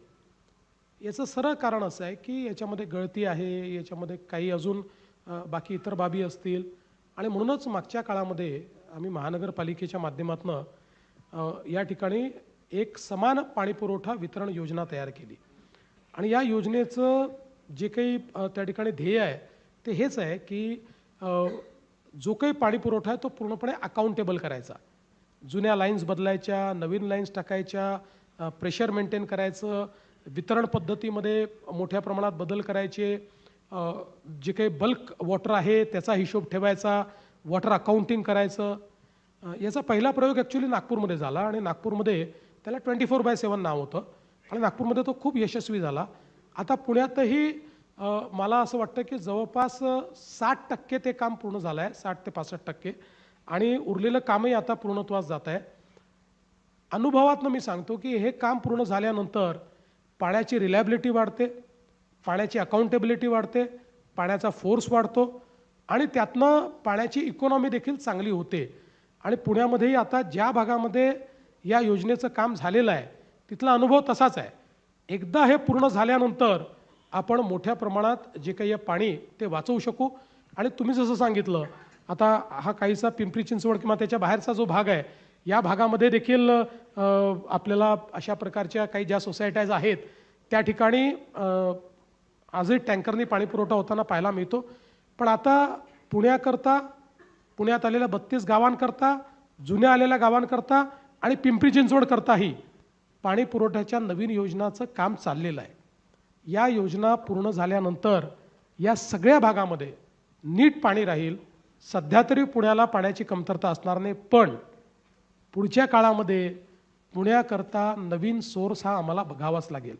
याचं सरळ कारण असं आहे की याच्यामध्ये गळती आहे, याच्यामध्ये काही अजून बाकी इतर बाबी असतील. आणि म्हणूनच मागच्या काळामध्ये आम्ही महानगरपालिकेच्या माध्यमातून या ठिकाणी एक समान पाणीपुरवठा वितरण योजना तयार केली. आणि या योजनेचं जे काही त्या ठिकाणी ध्येय आहे ते हेच आहे की जो काही पाणीपुरवठा आहे तो पूर्णपणे अकाउंटेबल करायचा. जुन्या लाईन्स बदलायच्या, नवीन लाईन्स टाकायच्या, प्रेशर मेंटेन करायचं, वितरण पद्धतीमध्ये मोठ्या प्रमाणात बदल करायचे, जे काही बल्क वॉटर आहे त्याचा हिशोब ठेवायचा, वॉटर अकाउंटिंग करायचं. याचा पहिला प्रयोग ॲक्च्युली नागपूरमध्ये झाला आणि नागपूरमध्ये त्याला 24/7 नाव होतं आणि नागपूरमध्ये तो खूप यशस्वी झाला. आता पुण्यातही मला असं वाटतं की जवळपास 60% ते काम पूर्ण झालं आहे, 60 ते 65%, आणि उरलेलं कामही आता पूर्णत्वास जात आहे. अनुभवातनं मी सांगतो की हे काम पूर्ण झाल्यानंतर पाण्याची रिलायबिलिटी वाढते, पाण्याची अकाउंटेबिलिटी वाढते, पाण्याचा फोर्स वाढतो आणि त्यातनं पाण्याची इकॉनॉमी देखील चांगली होते. आणि पुण्यामध्येही आता ज्या भागामध्ये या योजनेचं काम झालेलं आहे तिथला अनुभव तसाच आहे. एकदा हे पूर्ण झाल्यानंतर आपण मोठ्या प्रमाणात जे काही पाणी ते वाचवू शकू. आणि तुम्ही जसं सांगितलं, आता हा काहीसा पिंपरी चिंचवड किंवा त्याच्या बाहेरचा जो भाग आहे या भागामध्ये देखील आपल्याला अशा प्रकारच्या काही ज्या सोसायट्याज आहेत त्या ठिकाणी आजही टँकरनी पाणीपुरवठा होताना पाहायला मिळतो. पण आता पुण्याकरता, पुण्यात आलेल्या 32 गावांकरता, जुन्या आलेल्या गावांकरता आणि पिंपरी चिंचवडकरताही पाणी पुरवठ्याच्या नवीन योजनाचं काम चाललेलं आहे. या योजना पूर्ण झाल्यानंतर या सगळ्या भागामध्ये नीट पाणी राहील. सध्या तरी पुण्याला पाण्याची कमतरता असणार नाही, पण पुढच्या काळामध्ये पुण्याकरता नवीन सोर्स हा आम्हाला बघावाच लागेल.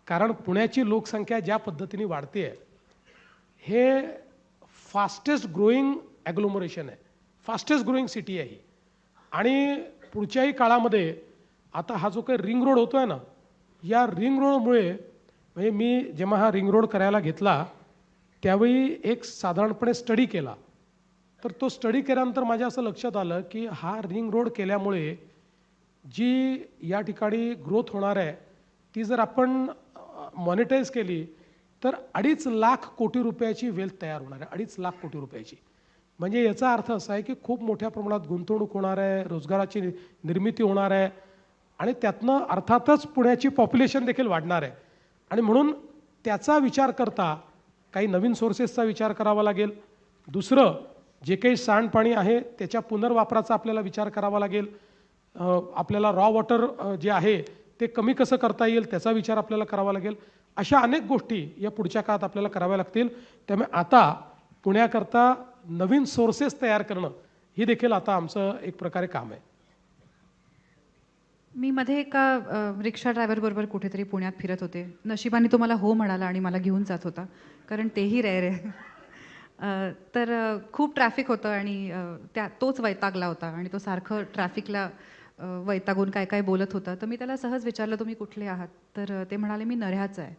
कारण पुण्याची लोकसंख्या ज्या पद्धतीने वाढते आहे, हे फास्टेस्ट ग्रोईंग ॲग्लोमरेशन आहे, फास्टेस्ट ग्रोईंग सिटी आहे. आणि पुढच्याही काळामध्ये आता हा जो काही रिंग रोड होतो आहे ना, या रिंग रोडमुळे, म्हणजे मी जेव्हा हा रिंग रोड करायला घेतला त्यावेळी एक साधारणपणे स्टडी केला, तर तो स्टडी केल्यानंतर माझ्या असं लक्षात आलं की हा रिंग रोड केल्यामुळे जी या ठिकाणी ग्रोथ होणार आहे ती जर आपण मॉनिटाईज केली तर 2.5 लाख कोटी रुपयाची वेल्थ तयार होणार आहे. 2.5 लाख कोटी रुपयाची. म्हणजे याचा अर्थ असा आहे की खूप मोठ्या प्रमाणात गुंतवणूक होणार आहे, रोजगाराची निर्मिती होणार आहे आणि त्यातनं अर्थातच पुण्याची पॉप्युलेशन देखील वाढणार आहे. आणि म्हणून त्याचा विचार करता काही नवीन सोर्सेसचा विचार करावा लागेल. दुसरं, जे काही सांडपाणी आहे त्याच्या पुनर्वापराचा आपल्याला विचार करावा लागेल. आपल्याला रॉ वॉटर जे आहे ते कमी कसं करता येईल त्याचा विचार आपल्याला करावा लागेल. अशा अनेक गोष्टी या पुढच्या काळात आपल्याला कराव्या लागतील. त्यामुळे आता पुण्याकरता नवीन सोर्सेस तयार करणं ही देखील आता आमचं एक प्रकारे काम आहे. मी मध्ये एका रिक्षा ड्रायव्हरबरोबर कुठेतरी पुण्यात फिरत होते. नशिबाने तो मला हो म्हणाला आणि मला घेऊन जात होता. कारण तेही रेअर आहे. तर खूप ट्रॅफिक होतं आणि तोच वैतागला होता आणि तो सारखं ट्रॅफिकला वैतागून काय काय बोलत होता. तर मी त्याला सहज विचारलं, "तुम्ही कुठले आहात?" तर ते म्हणाले, "मी नऱ्ह्याचा आहे."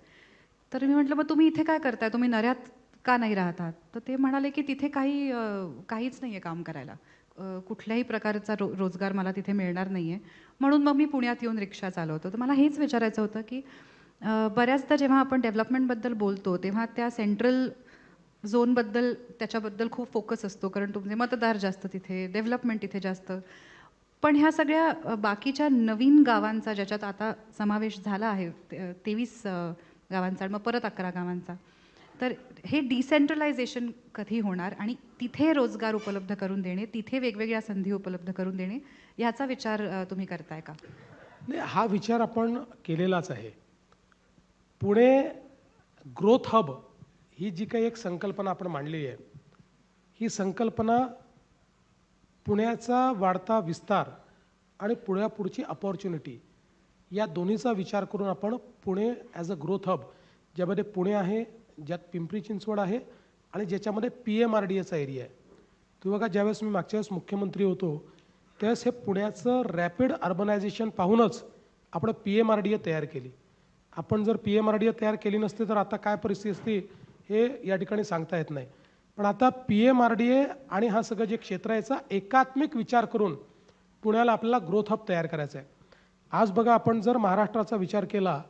तर मी म्हटलं, "मग तुम्ही इथे काय करताय? तुम्ही नऱ्ह्यात का नाही राहत आहात?" तर ते म्हणाले, की "तिथे काहीच नाही आहे काम करायला. कुठल्याही प्रकारचा रोजगार मला तिथे मिळणार नाही आहे. म्हणून मग मी पुण्यात येऊन रिक्षा चालवतो." तर मला हेच विचारायचं होतं, की बऱ्याचदा जेव्हा आपण डेव्हलपमेंटबद्दल बोलतो, तेव्हा त्या सेंट्रल झोनबद्दल त्याच्याबद्दल खूप फोकस असतो. कारण तुमचे मतदार जास्त तिथे, डेव्हलपमेंट तिथे जास्त. पण ह्या सगळ्या बाकीच्या नवीन गावांचा ज्याच्यात आता समावेश झाला आहे 23 गावांचा आणि मग परत 11 गावांचा. तर हे डिसेंट्रलायझेशन कधी होणार आणि तिथे रोजगार उपलब्ध करून देणे, तिथे वेगवेगळ्या संधी उपलब्ध करून देणे, ह्याचा विचार तुम्ही करताय का? नाही, हा विचार आपण केलेलाच आहे. पुणे ग्रोथ हब ही जी काही एक संकल्पना आपण मांडलेली आहे, ही संकल्पना पुण्याचा वाढता विस्तार आणि पुढची अपॉर्च्युनिटी या दोन्हीचा विचार करून आपण Pune as a growth hub, ज्यामध्ये पुणे आहे, ज्यात पिंपरी चिंचवड आहे आणि ज्याच्यामध्ये PMRDAचा एरिया आहे. तुम्ही बघा, ज्यावेळेस मी मागच्या वेळेस मुख्यमंत्री होतो त्यावेळेस हे पुण्याचं रॅपिड अर्बनायझेशन पाहूनच आपण PMRDA तयार केली. आपण जर PMRDA तयार केली नसते तर आता काय परिस्थिती असती हे या ठिकाणी सांगता येत नाही. पण आता PMRDA आणि हा सगळं जे क्षेत्र आहे याचा एकात्मिक विचार करून पुण्याला आपल्याला ग्रोथ हब तयार करायचा आहे. आज बघा, आपण जर महाराष्ट्राचा विचार केला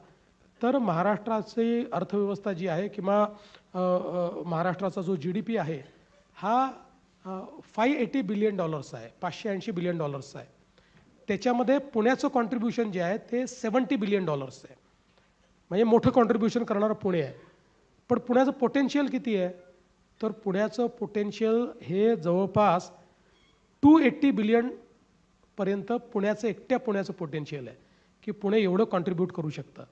तर महाराष्ट्राची अर्थव्यवस्था जी आहे किंवा महाराष्ट्राचा जो GDP आहे हा $580 बिलियन आहे, $580 बिलियन आहे. त्याच्यामध्ये पुण्याचं कॉन्ट्रीब्युशन जे आहे ते $70 बिलियन आहे. म्हणजे मोठं कॉन्ट्रीब्युशन करणारं पुणे आहे. पण पुण्याचं पोटेन्शियल किती आहे? तर पुण्याचं पोटेन्शियल हे जवळपास $280 बिलियन पर्यंत एकट्या पुण्याचं पोटेन्शियल आहे की पुणे एवढं कॉन्ट्रीब्यूट करू शकतं.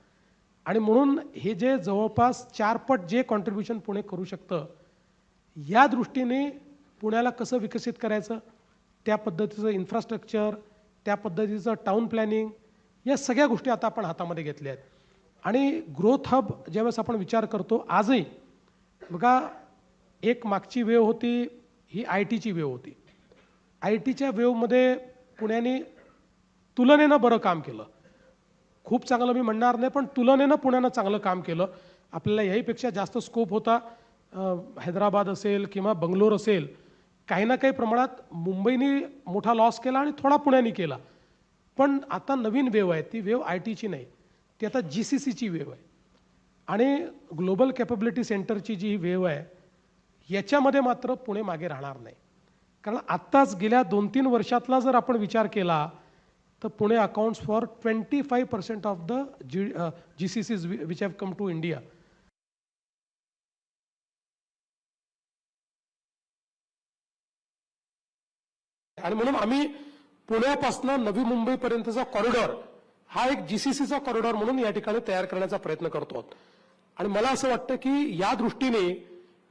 आणि म्हणून हे जे जवळपास 4 पट जे कॉन्ट्रीब्युशन पुणे करू शकतं, या दृष्टीने पुण्याला कसं विकसित करायचं, त्या पद्धतीचं इन्फ्रास्ट्रक्चर, त्या पद्धतीचं टाउन प्लॅनिंग, या सगळ्या गोष्टी आता आपण हातामध्ये घेतल्या आहेत. आणि ग्रोथ हब ज्यावेळेस आपण विचार करतो, आजही बघा, एक मागची वेव होती ही ITची वेव होती. ITच्या वेवमध्ये पुण्याने तुलनेनं बरं काम केलं. खूप चांगलं मी म्हणणार नाही, पण तुलनेनं पुण्यानं चांगलं काम केलं. आपल्याला याहीपेक्षा जास्त स्कोप होता. हैदराबाद असेल किंवा बंगलोर असेल, काही ना काही प्रमाणात मुंबईने मोठा लॉस केला आणि थोडा पुण्याने केला. पण आता नवीन वेव आहे, ती वेव ITची नाही, ती आता GCCची वेव आहे. आणि ग्लोबल कॅपॅबिलिटी सेंटरची जी वेव आहे याच्यामध्ये मात्र पुणे मागे राहणार नाही. कारण आत्ताच गेल्या 2-3 वर्षातला जर आपण विचार केला तर Pune accounts for 25% of the GCCs which have come to India. आणि म्हणून आम्ही पुण्यापासून नवी मुंबईपर्यंतचा कॉरिडॉर हा एक GCCचा कॉरिडॉर म्हणून या ठिकाणी तयार करण्याचा प्रयत्न करतो. आणि मला असं वाटतं की या दृष्टीने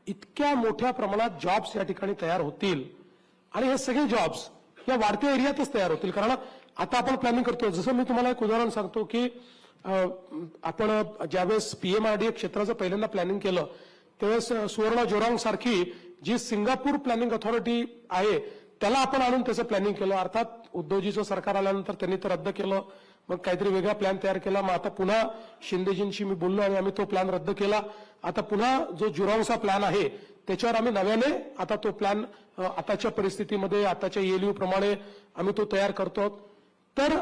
इतक्या मोठ्या प्रमाणात जॉब्स या ठिकाणी तयार होतील आणि हे सगळे जॉब्स या वाढत्या एरियातच तयार होतील. कारण आता आपण प्लॅनिंग करतो, जसं मी तुम्हाला एक उदाहरण सांगतो की आपण ज्यावेळेस PMRDA क्षेत्राचं पहिल्यांदा प्लॅनिंग केलं त्यावेळेस सुवर्ण जोरांग सारखी जी सिंगापूर प्लॅनिंग अथॉरिटी आहे त्याला आपण आणून त्याचं प्लॅनिंग केलं. अर्थात उद्धवजीचं सरकार आल्यानंतर त्यांनी ते रद्द केलं, मग काहीतरी वेगळा प्लॅन तयार केला. मग आता पुन्हा शिंदेजींशी मी बोललो आणि आम्ही तो प्लॅन रद्द केला. आता पुन्हा जो जुरांगचा प्लॅन आहे त्याच्यावर आम्ही नव्याने आता तो प्लॅन आताच्या परिस्थितीमध्ये आताच्या ELU प्रमाणे आम्ही तो तयार करतो. तर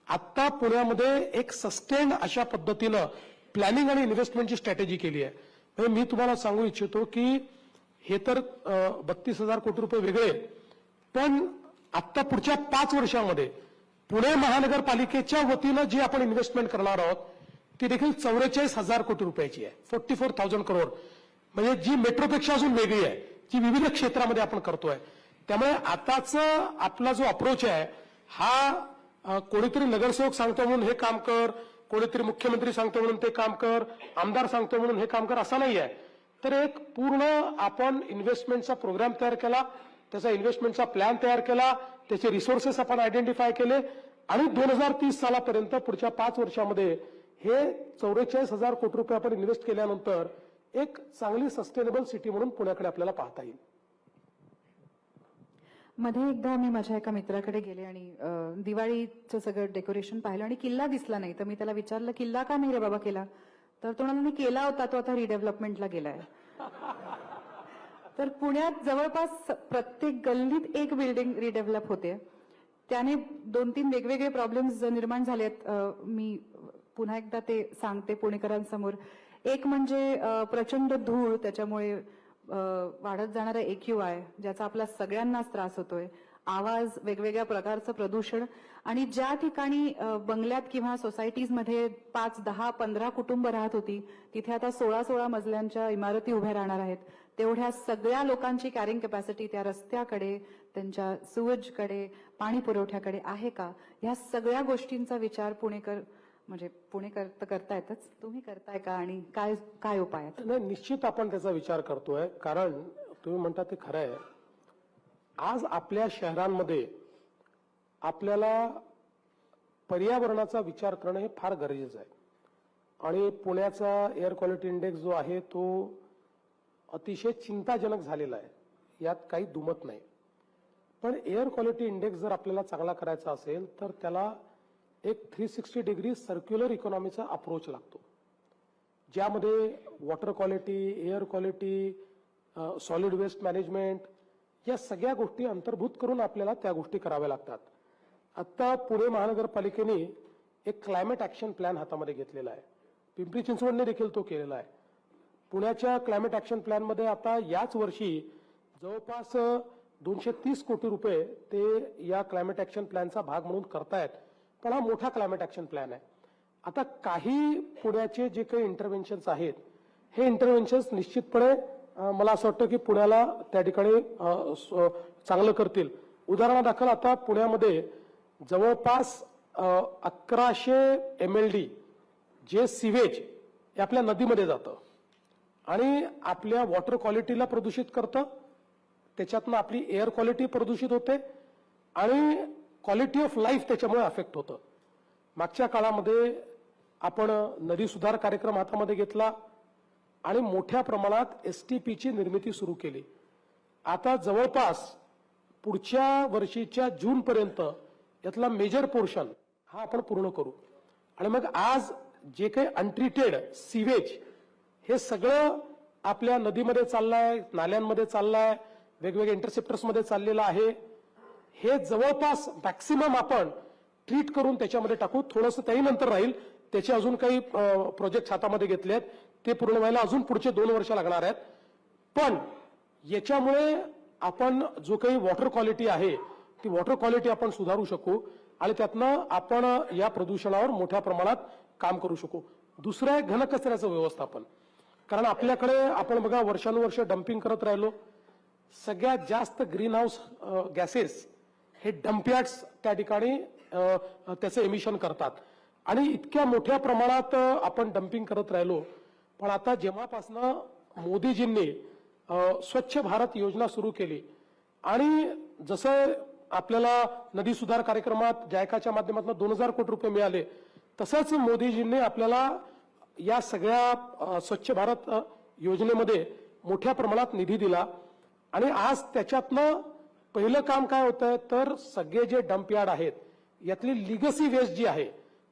आता पुण्यामध्ये एक सस्टेन्ड अशा पद्धतीनं प्लॅनिंग आणि इन्व्हेस्टमेंटची स्ट्रॅटेजी केली आहे. म्हणजे मी तुम्हाला सांगू इच्छितो की हे तर 32,000 कोटी रुपये वेगळे, पण आता पुढच्या 5 वर्षामध्ये पुणे महानगरपालिकेच्या वतीनं जी आपण इन्व्हेस्टमेंट करणार आहोत ती देखील 44,000 कोटी रुपयाची आहे. 44,000 करोड, म्हणजे जी मेट्रोपेक्षा अजून वेगळी आहे, जी विविध क्षेत्रामध्ये आपण करतोय. त्यामुळे आताच आपला जो अप्रोच आहे हा कोणीतरी नगरसेवक सांगतो म्हणून हे काम कर, कोणीतरी मुख्यमंत्री सांगतो म्हणून ते काम कर, आमदार सांगतो म्हणून हे काम कर, असा नाही आहे. तर एक पूर्ण आपण इन्व्हेस्टमेंटचा प्रोग्राम तयार केला, त्याचा इन्व्हेस्टमेंटचा प्लॅन तयार केला, त्याचे रिसोर्सेस आपण आयडेंटिफाय केले आणि 2030 सालापर्यंत पुढच्या 5 वर्षामध्ये हे 44,000 कोटी रुपये आपण इन्व्हेस्ट केल्यानंतर एक चांगली सस्टेनेबल सिटी म्हणून पुण्याकडे आपल्याला पाहता येईल. मध्ये एकदा मी माझ्या एका मित्राकडे गेले आणि दिवाळीचं सगळं डेकोरेशन पाहिलं आणि किल्ला दिसला नाही. तर मी त्याला विचारलं, किल्ला का नाही रे बाबा केला? तर तो म्हणाला, मी केला होता, तो आता रिडेव्हलपमेंटला गेलाय. तर पुण्यात जवळपास प्रत्येक गल्लीत एक बिल्डिंग रिडेव्हलप होते. त्याने 2-3 वेगवेगळे प्रॉब्लेम्स निर्माण झालेत. मी पुन्हा एकदा ते सांगते पुणेकरांसमोर. एक म्हणजे प्रचंड धूळ, त्याच्यामुळे वाढत जाणारा AQI, ज्याचा आपल्या सगळ्यांनाच त्रास होतोय. आवाज, वेगवेगळ्या प्रकारचं प्रदूषण, आणि ज्या ठिकाणी बंगल्यात किंवा सोसायटीजमध्ये 5, 10, 15 कुटुंब राहत होती, तिथे आता 16 मजल्यांच्या इमारती उभ्या राहणार आहेत. तेवढ्या सगळ्या लोकांची कॅरिंग कॅपॅसिटी त्या रस्त्याकडे, त्यांच्या सुवेजकडे, पाणी पुरवठ्याकडे आहे का? ह्या सगळ्या गोष्टींचा विचार पुणेकर तर करतायतच, तुम्ही करताय का? आणि काय उपाय आहेत? नाही, निश्चित आपण त्याचा विचार करतोय. कारण तुम्ही म्हणता ते खरं आहे. आज आपल्या शहरांमध्ये आपल्याला पर्यावरणाचा विचार करणं हे फार गरजेचं आहे. आणि पुण्याचा एअर क्वालिटी इंडेक्स जो आहे तो अतिशय चिंताजनक झालेला आहे, यात काही दुमत नाही. पण एअर क्वालिटी इंडेक्स जर आपल्याला चांगला करायचा असेल तर त्याला एक 360 डिग्री सर्क्युलर इकॉनॉमीचा अप्रोच लागतो, ज्यामध्ये water quality, air quality, solid waste management या सगळ्या गोष्टी अंतर्भूत करून आपल्याला त्या गोष्टी कराव्या लागतात. आता पुणे महानगरपालिकेने एक क्लायमेट ऍक्शन प्लॅन हातामध्ये घेतलेला आहे. पिंपरी चिंचवडने देखील तो केलेला आहे. पुण्याच्या क्लायमेट ऍक्शन प्लॅनमध्ये आता याच वर्षी जवळपास 230 कोटी रुपये ते या क्लायमेट ऍक्शन प्लॅनचा भाग म्हणून करतायत. पण हा मोठा क्लायमेट ऍक्शन प्लॅन आहे. आता काही पुण्याचे जे काही इंटरव्हेन्शन्स आहेत, हे इंटरव्हेन्शन्स निश्चितपणे मला असं वाटतं की पुण्याला त्या ठिकाणी चांगलं करतील. उदाहरणादाखल आता पुण्यामध्ये जवळपास 1100 MLD जे सिवेज हे आपल्या नदीमध्ये जातं आणि आपल्या वॉटर क्वालिटीला प्रदूषित करतं. त्याच्यातनं आपली एअर क्वालिटी प्रदूषित होते आणि क्वालिटी ऑफ लाईफ त्याच्यामुळे अफेक्ट होतं. मागच्या काळामध्ये आपण नदी सुधार कार्यक्रम हातामध्ये घेतला आणि मोठ्या प्रमाणात STPची निर्मिती सुरू केली. आता जवळपास पुढच्या वर्षीच्या जूनपर्यंत यातला मेजर पोर्शन हा आपण पूर्ण करू. आणि मग आज जे काही अनट्रीटेड सिवेज हे सगळं आपल्या नदीमध्ये चाललंय, नाल्यांमध्ये चाललंय, वेगवेगळ्या इंटरसेप्टर्समध्ये चाललेलं आहे. हे जवळपास मॅक्सिमम आपण ट्रीट करून त्याच्यामध्ये टाकू. थोडंसं त्याही नंतर राहील, त्याचे अजून काही प्रोजेक्ट हातामध्ये घेतले आहेत, ते पूर्ण व्हायला अजून पुढचे 2 वर्ष लागणार आहेत. पण याच्यामुळे आपण जो काही वॉटर क्वालिटी आहे ती वॉटर क्वालिटी आपण सुधारू शकू आणि त्यातनं आपण या प्रदूषणावर मोठ्या प्रमाणात काम करू शकू. दुसरं आहे घनकचऱ्याचं व्यवस्थापन. कारण आपल्याकडे आपण बघा वर्षानुवर्ष डम्पिंग करत राहिलो. सगळ्यात जास्त ग्रीन हाऊस गॅसेस हे डम्पयार्ड्स त्या ठिकाणी त्याचं एमिशन करतात आणि इतक्या मोठ्या प्रमाणात आपण डम्पिंग करत राहिलो. पण आता जेव्हापासनं मोदीजींनी स्वच्छ भारत योजना सुरू केली आणि जसं आपल्याला नदी सुधार कार्यक्रमात जायकाच्या माध्यमातून 2000 कोटी रुपये मिळाले, तसंच मोदीजींनी आपल्याला या सगळ्या स्वच्छ भारत योजनेमध्ये मोठ्या प्रमाणात निधी दिला. आणि आज त्याच्यातनं पहिलं काम काय होतंय तर सगळे जे डम्पयार्ड आहेत यातली लिगसी वेस्ट जी आहे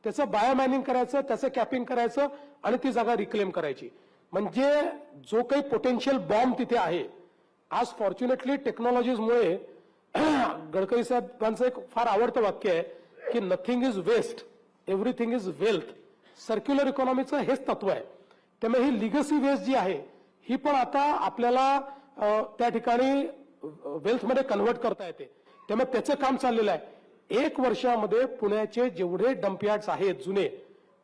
त्याचं बायोमायनिंग करायचं, त्याचं कॅपिंग करायचं आणि ती जागा रिक्लेम करायची. म्हणजे जो काही पोटेन्शियल बॉम्ब तिथे आहे, आज फॉर्च्युनेटली टेक्नॉलॉजीजमुळे गडकरी साहेबांचं एक फार आवडतं वाक्य आहे की nothing is waste, everything is wealth. Circular इकॉनॉमीचं हेच तत्व आहे. त्यामुळे ही लिगसी वेस्ट जी आहे ही पण आता आपल्याला त्या ठिकाणी वेल्थमध्ये कन्व्हर्ट करता येते. त्यामुळे त्याचं काम चाललेलं आहे. 1 वर्षामध्ये पुण्याचे जेवढे डम्पयार्ड्स आहेत जुने,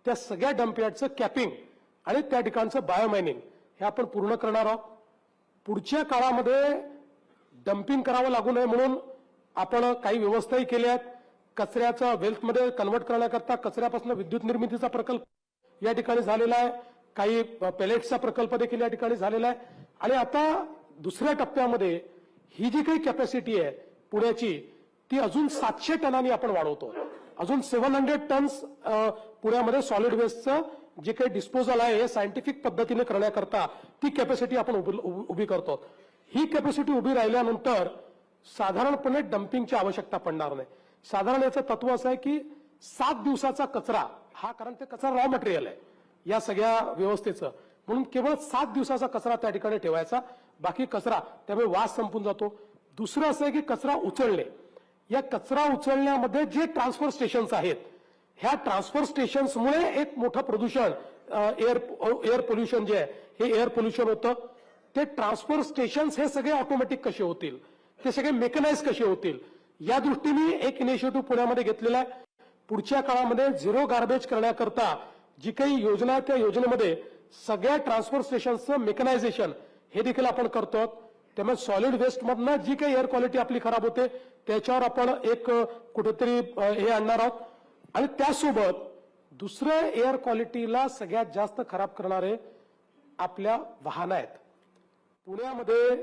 त्या सगळ्या डम्पयार्डचं कॅपिंग आणि त्या ठिकाणचं बायोमायनिंग हे आपण पूर्ण करणार आहोत. पुढच्या काळामध्ये डम्पिंग करावं लागू नये म्हणून आपण काही व्यवस्थाही केल्या आहेत. कचऱ्याचा वेल्थमध्ये कन्व्हर्ट करण्याकरता कचऱ्यापासून विद्युत निर्मितीचा प्रकल्प या ठिकाणी झालेला आहे. काही पेलेट्सचा प्रकल्प देखील या ठिकाणी झालेला आहे. आणि आता दुसऱ्या टप्प्यामध्ये ही जी काही कॅपॅसिटी आहे पुण्याची ती अजून 700 टनांनी आपण वाढवतो. अजून 700 टन्स पुण्यामध्ये सॉलिड वेस्टचं जे काही डिस्पोजल आहे हे सायंटिफिक पद्धतीने करण्याकरता ती कॅपॅसिटी आपण उभी करतो. ही कॅपॅसिटी उभी राहिल्यानंतर साधारणपणे डम्पिंगची आवश्यकता पडणार नाही. साधारण याचं तत्व असं आहे की 7 दिवसाचा कचरा हा, कारण ते कचरा रॉ मटेरियल आहे या सगळ्या व्यवस्थेचं, म्हणून केवळ 7 दिवसाचा कचरा त्या ठिकाणी ठेवायचा, बाकी कचरा, त्यामुळे वास संपून जातो. दुसरं असं आहे की कचरा उचलणे. या कचरा उचलण्यामध्ये जे ट्रान्सफर स्टेशन्स आहेत, ह्या ट्रान्सफर स्टेशन्समुळे एक मोठं प्रदूषण, एअर पोल्युशन जे आहे हे एअर पोल्युशन होतं. ते ट्रान्सफर स्टेशन्स हे सगळे ऑटोमॅटिक कसे होतील, ते सगळे मेकनाइज कसे होतील, या दृष्टीने एक इनिशिएटिव्ह पुण्यामध्ये घेतलेला आहे. पुढच्या काळामध्ये झिरो गार्बेज करण्याकरता जी काही योजना आहे त्या योजनेमध्ये सगळ्या ट्रान्सफर स्टेशनचं मेकनायझेशन हे देखील आपण करतो. त्यामुळे सॉलिड वेस्ट मधनं जी काही एअर क्वालिटी आपली खराब होते त्याच्यावर आपण एक कुठेतरी हे आणणार आहोत. आणि त्यासोबत दुसरं एअर क्वालिटीला सगळ्यात जास्त खराब करणारे आपल्या वाहनं आहेत. पुण्यामध्ये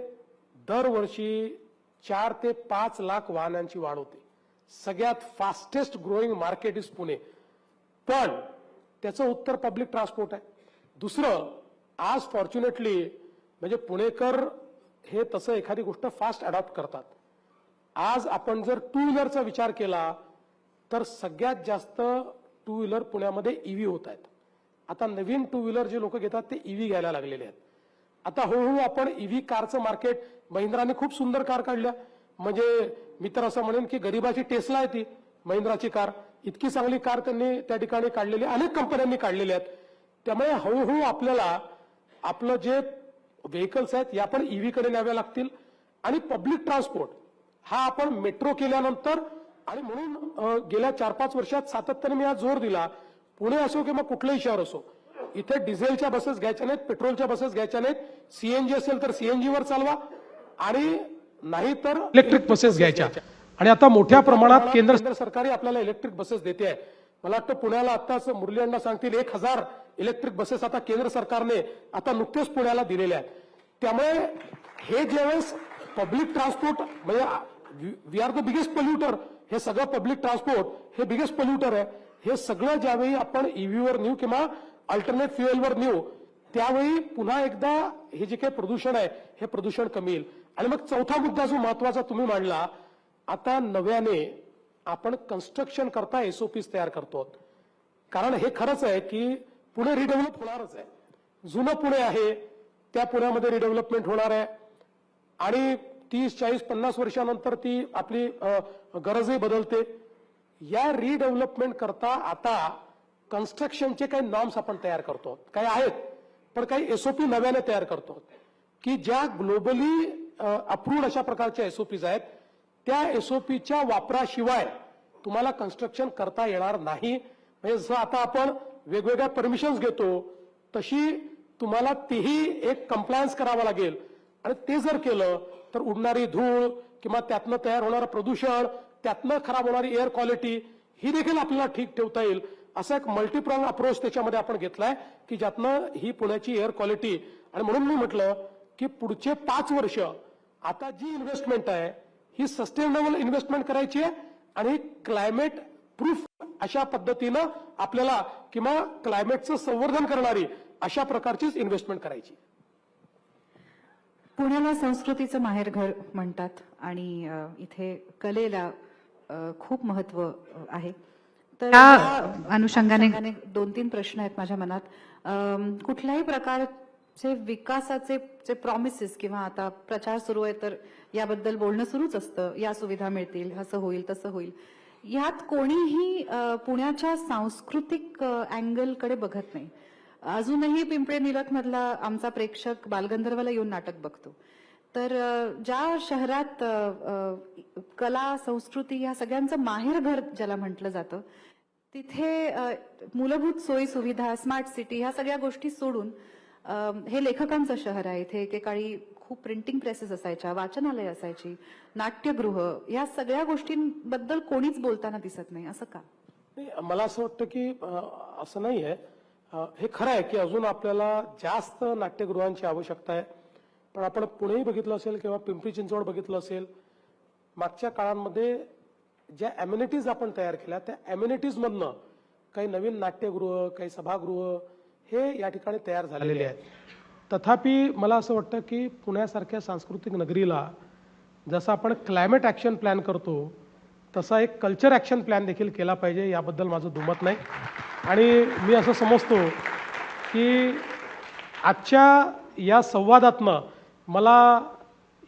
दरवर्षी 4 ते 5 लाख वाहनांची वाढ होते. सगळ्यात fastest growing market is Pune. पण त्याचं उत्तर पब्लिक ट्रान्सपोर्ट आहे. दुसरं, आज फॉर्च्युनेटली म्हणजे पुणेकर हे तसं एखादी गोष्ट फास्ट अडॉप्ट करतात. आज आपण जर टू व्हीलरचा विचार केला तर सगळ्यात जास्त टू व्हीलर पुण्यामध्ये ईव्ही होत आहेत. आता नवीन टू व्हीलर जे लोक घेतात ते ईव्ही घ्यायला लागलेले आहेत. आता हळूहळू आपण ईव्ही कारचं मार्केट, महिंद्राने खूप सुंदर कार काढल्या, म्हणजे मी तर असं म्हणेन की गरिबाची टेस्ला आहे ती महिंद्राची कार. इतकी चांगली कार त्यांनी त्या ठिकाणी काढलेली, अनेक कंपन्यांनी काढलेल्या आहेत. त्यामुळे हळूहळू आपल्याला आपलं जे व्हेकल्स आहेत या पण ईव्ही कडे न्याव्या लागतील. आणि पब्लिक ट्रान्सपोर्ट हा आपण मेट्रो केल्यानंतर, आणि म्हणून गेल्या 4-5 वर्षात सातत्याने मी आज जोर दिला, पुणे असो किंवा कुठलंही शहर असो, इथे डिझेलच्या बसेस घ्यायच्या नाहीत, पेट्रोलच्या बसेस घ्यायच्या नाहीत. सीएनजी असेल तर सीएनजी वर चालवा, आणि नाही तर इलेक्ट्रिक बसेस घ्यायच्या. आणि आता मोठ्या प्रमाणात केंद्र सरकारही आपल्याला इलेक्ट्रिक बसेस देते आहे. मला वाटतं पुण्याला आताच मुरली अण्णा सांगतील 1000 इलेक्ट्रिक बसेस आता केंद्र सरकारने आता नुकतेच पुण्याला दिलेल्या आहेत. त्यामुळे हे ज्यावेळेस पब्लिक ट्रान्सपोर्ट, म्हणजे वी आर द बिगेस्ट पोल्युटर, हे सगळं पब्लिक ट्रान्सपोर्ट हे बिगेस्ट पोल्युटर आहे. हे सगळं ज्यावेळी आपण ईव्हीवर नेऊ किंवा अल्टरनेट फ्युएलवर नेऊ त्यावेळी पुन्हा एकदा हे जे काही प्रदूषण आहे हे प्रदूषण कमी येईल. आणि मग चौथा मुद्दा जो महत्वाचा तुम्ही मांडला, आता नव्याने आपण कन्स्ट्रक्शन करता एसओपीज तयार करतो. कारण हे खरंच आहे की पुणे रिडेव्हलप होणारच आहे. जुनं पुणे आहे त्या पुण्यामध्ये रिडेव्हलपमेंट होणार आहे, आणि 30, 40, 50 वर्षानंतर ती आपली गरजही बदलते. या रिडेव्हलपमेंट करता आता कन्स्ट्रक्शनचे काही नॉर्म्स आपण तयार करतो, काही आहेत, पण काही एसओपी नव्याने तयार करतो की ज्या ग्लोबली अप्रूव्ड अशा प्रकारच्या एसओपीज आहेत, त्या एसओपीच्या वापराशिवाय तुम्हाला कन्स्ट्रक्शन करता येणार नाही. म्हणजे जसं आता आपण वेगवेगळ्या परमिशन्स घेतो तशी तुम्हाला तेही एक कंप्लायन्स करावा लागेल. आणि ते जर केलं तर उडणारी धूळ किंवा त्यातनं तयार होणारं प्रदूषण, त्यातनं खराब होणारी एअर क्वालिटी ही देखील आपल्याला ठीक ठेवता येईल. असा एक मल्टीप्रॉंग अप्रोच त्याच्यामध्ये आपण घेतलाय की ज्यातनं ही पुण्याची एअर क्वालिटी, आणि म्हणून मी म्हटलं की पुढचे 5 वर्ष आता जी इन्व्हेस्टमेंट आहे ही सस्टेनेबल इन्व्हेस्टमेंट करायची आहे, आणि क्लायमेट प्रूफ अशा पद्धतीनं आपल्याला किंवा क्लायमेटचं संवर्धन करणारी अशा प्रकारचीच इन्व्हेस्टमेंट करायची. पुण्याला संस्कृतीचं माहेरघर म्हणतात आणि इथे कलेला खूप महत्व आहे. तर त्या या अनुषंगाने 2-3 प्रश्न आहेत माझ्या मनात. कुठल्याही प्रकारचे विकासाचे जे प्रॉमिसेस किंवा आता प्रचार सुरू आहे तर याबद्दल बोलणं सुरूच असतं, या सुविधा मिळतील, असं होईल तसं होईल. यात कोणीही पुण्याच्या सांस्कृतिक अँगलकडे बघत नाही. अजूनही पिंपळे निलख मधला आमचा प्रेक्षक बालगंधर्वाला येऊन नाटक बघतो. तर ज्या शहरात कला संस्कृती या सगळ्यांचं माहेरघर ज्याला म्हटलं जातं, तिथे मूलभूत सोयी सुविधा, स्मार्ट सिटी ह्या सगळ्या गोष्टी सोडून हे लेखकांचं शहर आहे. इथे एकेकाळी खूप प्रिंटिंग प्रेसेस असायच्या, वाचनालय असायची, नाट्यगृह, या सगळ्या गोष्टींबद्दल कोणीच बोलताना दिसत नाही. असं का? मला असं वाटतं की असं नाही आहे. हे खरं आहे की अजून आपल्याला जास्त नाट्यगृहांची आवश्यकता आहे. पण आपण पुणेही बघितलं असेल किंवा पिंपरी चिंचवड बघितलं असेल, मागच्या काळांमध्ये ज्या ॲम्युनिटीज आपण तयार केल्या त्या ॲम्युनिटीजमधनं काही नवीन नाट्यगृह, काही सभागृह हे या ठिकाणी तयार झालेले आहेत. तथापि मला असं वाटतं की पुण्यासारख्या सांस्कृतिक नगरीला जसं आपण क्लायमेट ॲक्शन प्लॅन करतो तसा एक कल्चर ॲक्शन प्लॅन देखील केला पाहिजे, याबद्दल माझं दुमत नाही. आणि मी असं समजतो की आजच्या या संवादातनं मला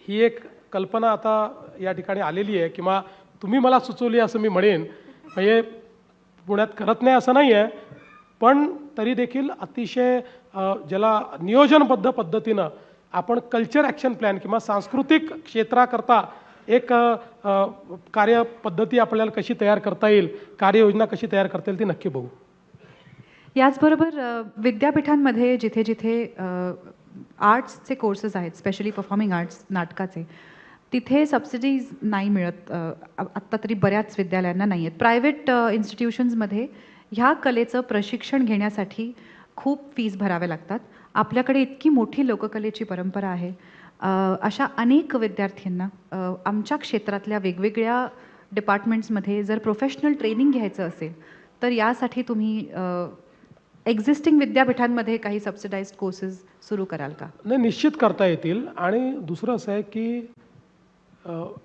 ही एक कल्पना आता या ठिकाणी आलेली आहे किंवा तुम्ही मला सुचवली असं मी म्हणेन. म्हणजे पुण्यात करत नाही असं नाही आहे, पण तरी देखील अतिशय ज्याला नियोजनबद्ध पद्धतीनं आपण कल्चर ॲक्शन प्लॅन किंवा सांस्कृतिक क्षेत्राकरता एक कार्यपद्धती आपल्याला कशी तयार करता येईल, कार्ययोजना कशी तयार करता येईल ती नक्की बघू. याचबरोबर विद्यापीठांमध्ये जिथे जिथे आर्ट्सचे कोर्सेस आहेत, स्पेशली परफॉर्मिंग आर्ट्स नाटकाचे, तिथे सबसिडीज नाही मिळत. आत्ता तरी बऱ्याच विद्यालयांना नाही आहेत. प्रायव्हेट इन्स्टिट्यूशन्समध्ये ह्या कलेचं प्रशिक्षण घेण्यासाठी खूप फीज भराव्या लागतात. आपल्याकडे इतकी मोठी लोककलेची परंपरा आहे. अशा अनेक विद्यार्थ्यांना आमच्या क्षेत्रातल्या वेगवेगळ्या डिपार्टमेंट्समध्ये जर प्रोफेशनल ट्रेनिंग घ्यायचं असेल तर यासाठी तुम्ही एक्झिस्टिंग विद्यापीठांमध्ये काही सबसिडाइज्ड कोर्सेस सुरू कराल का? नाही, निश्चित करता येतील. आणि दुसरं असं आहे की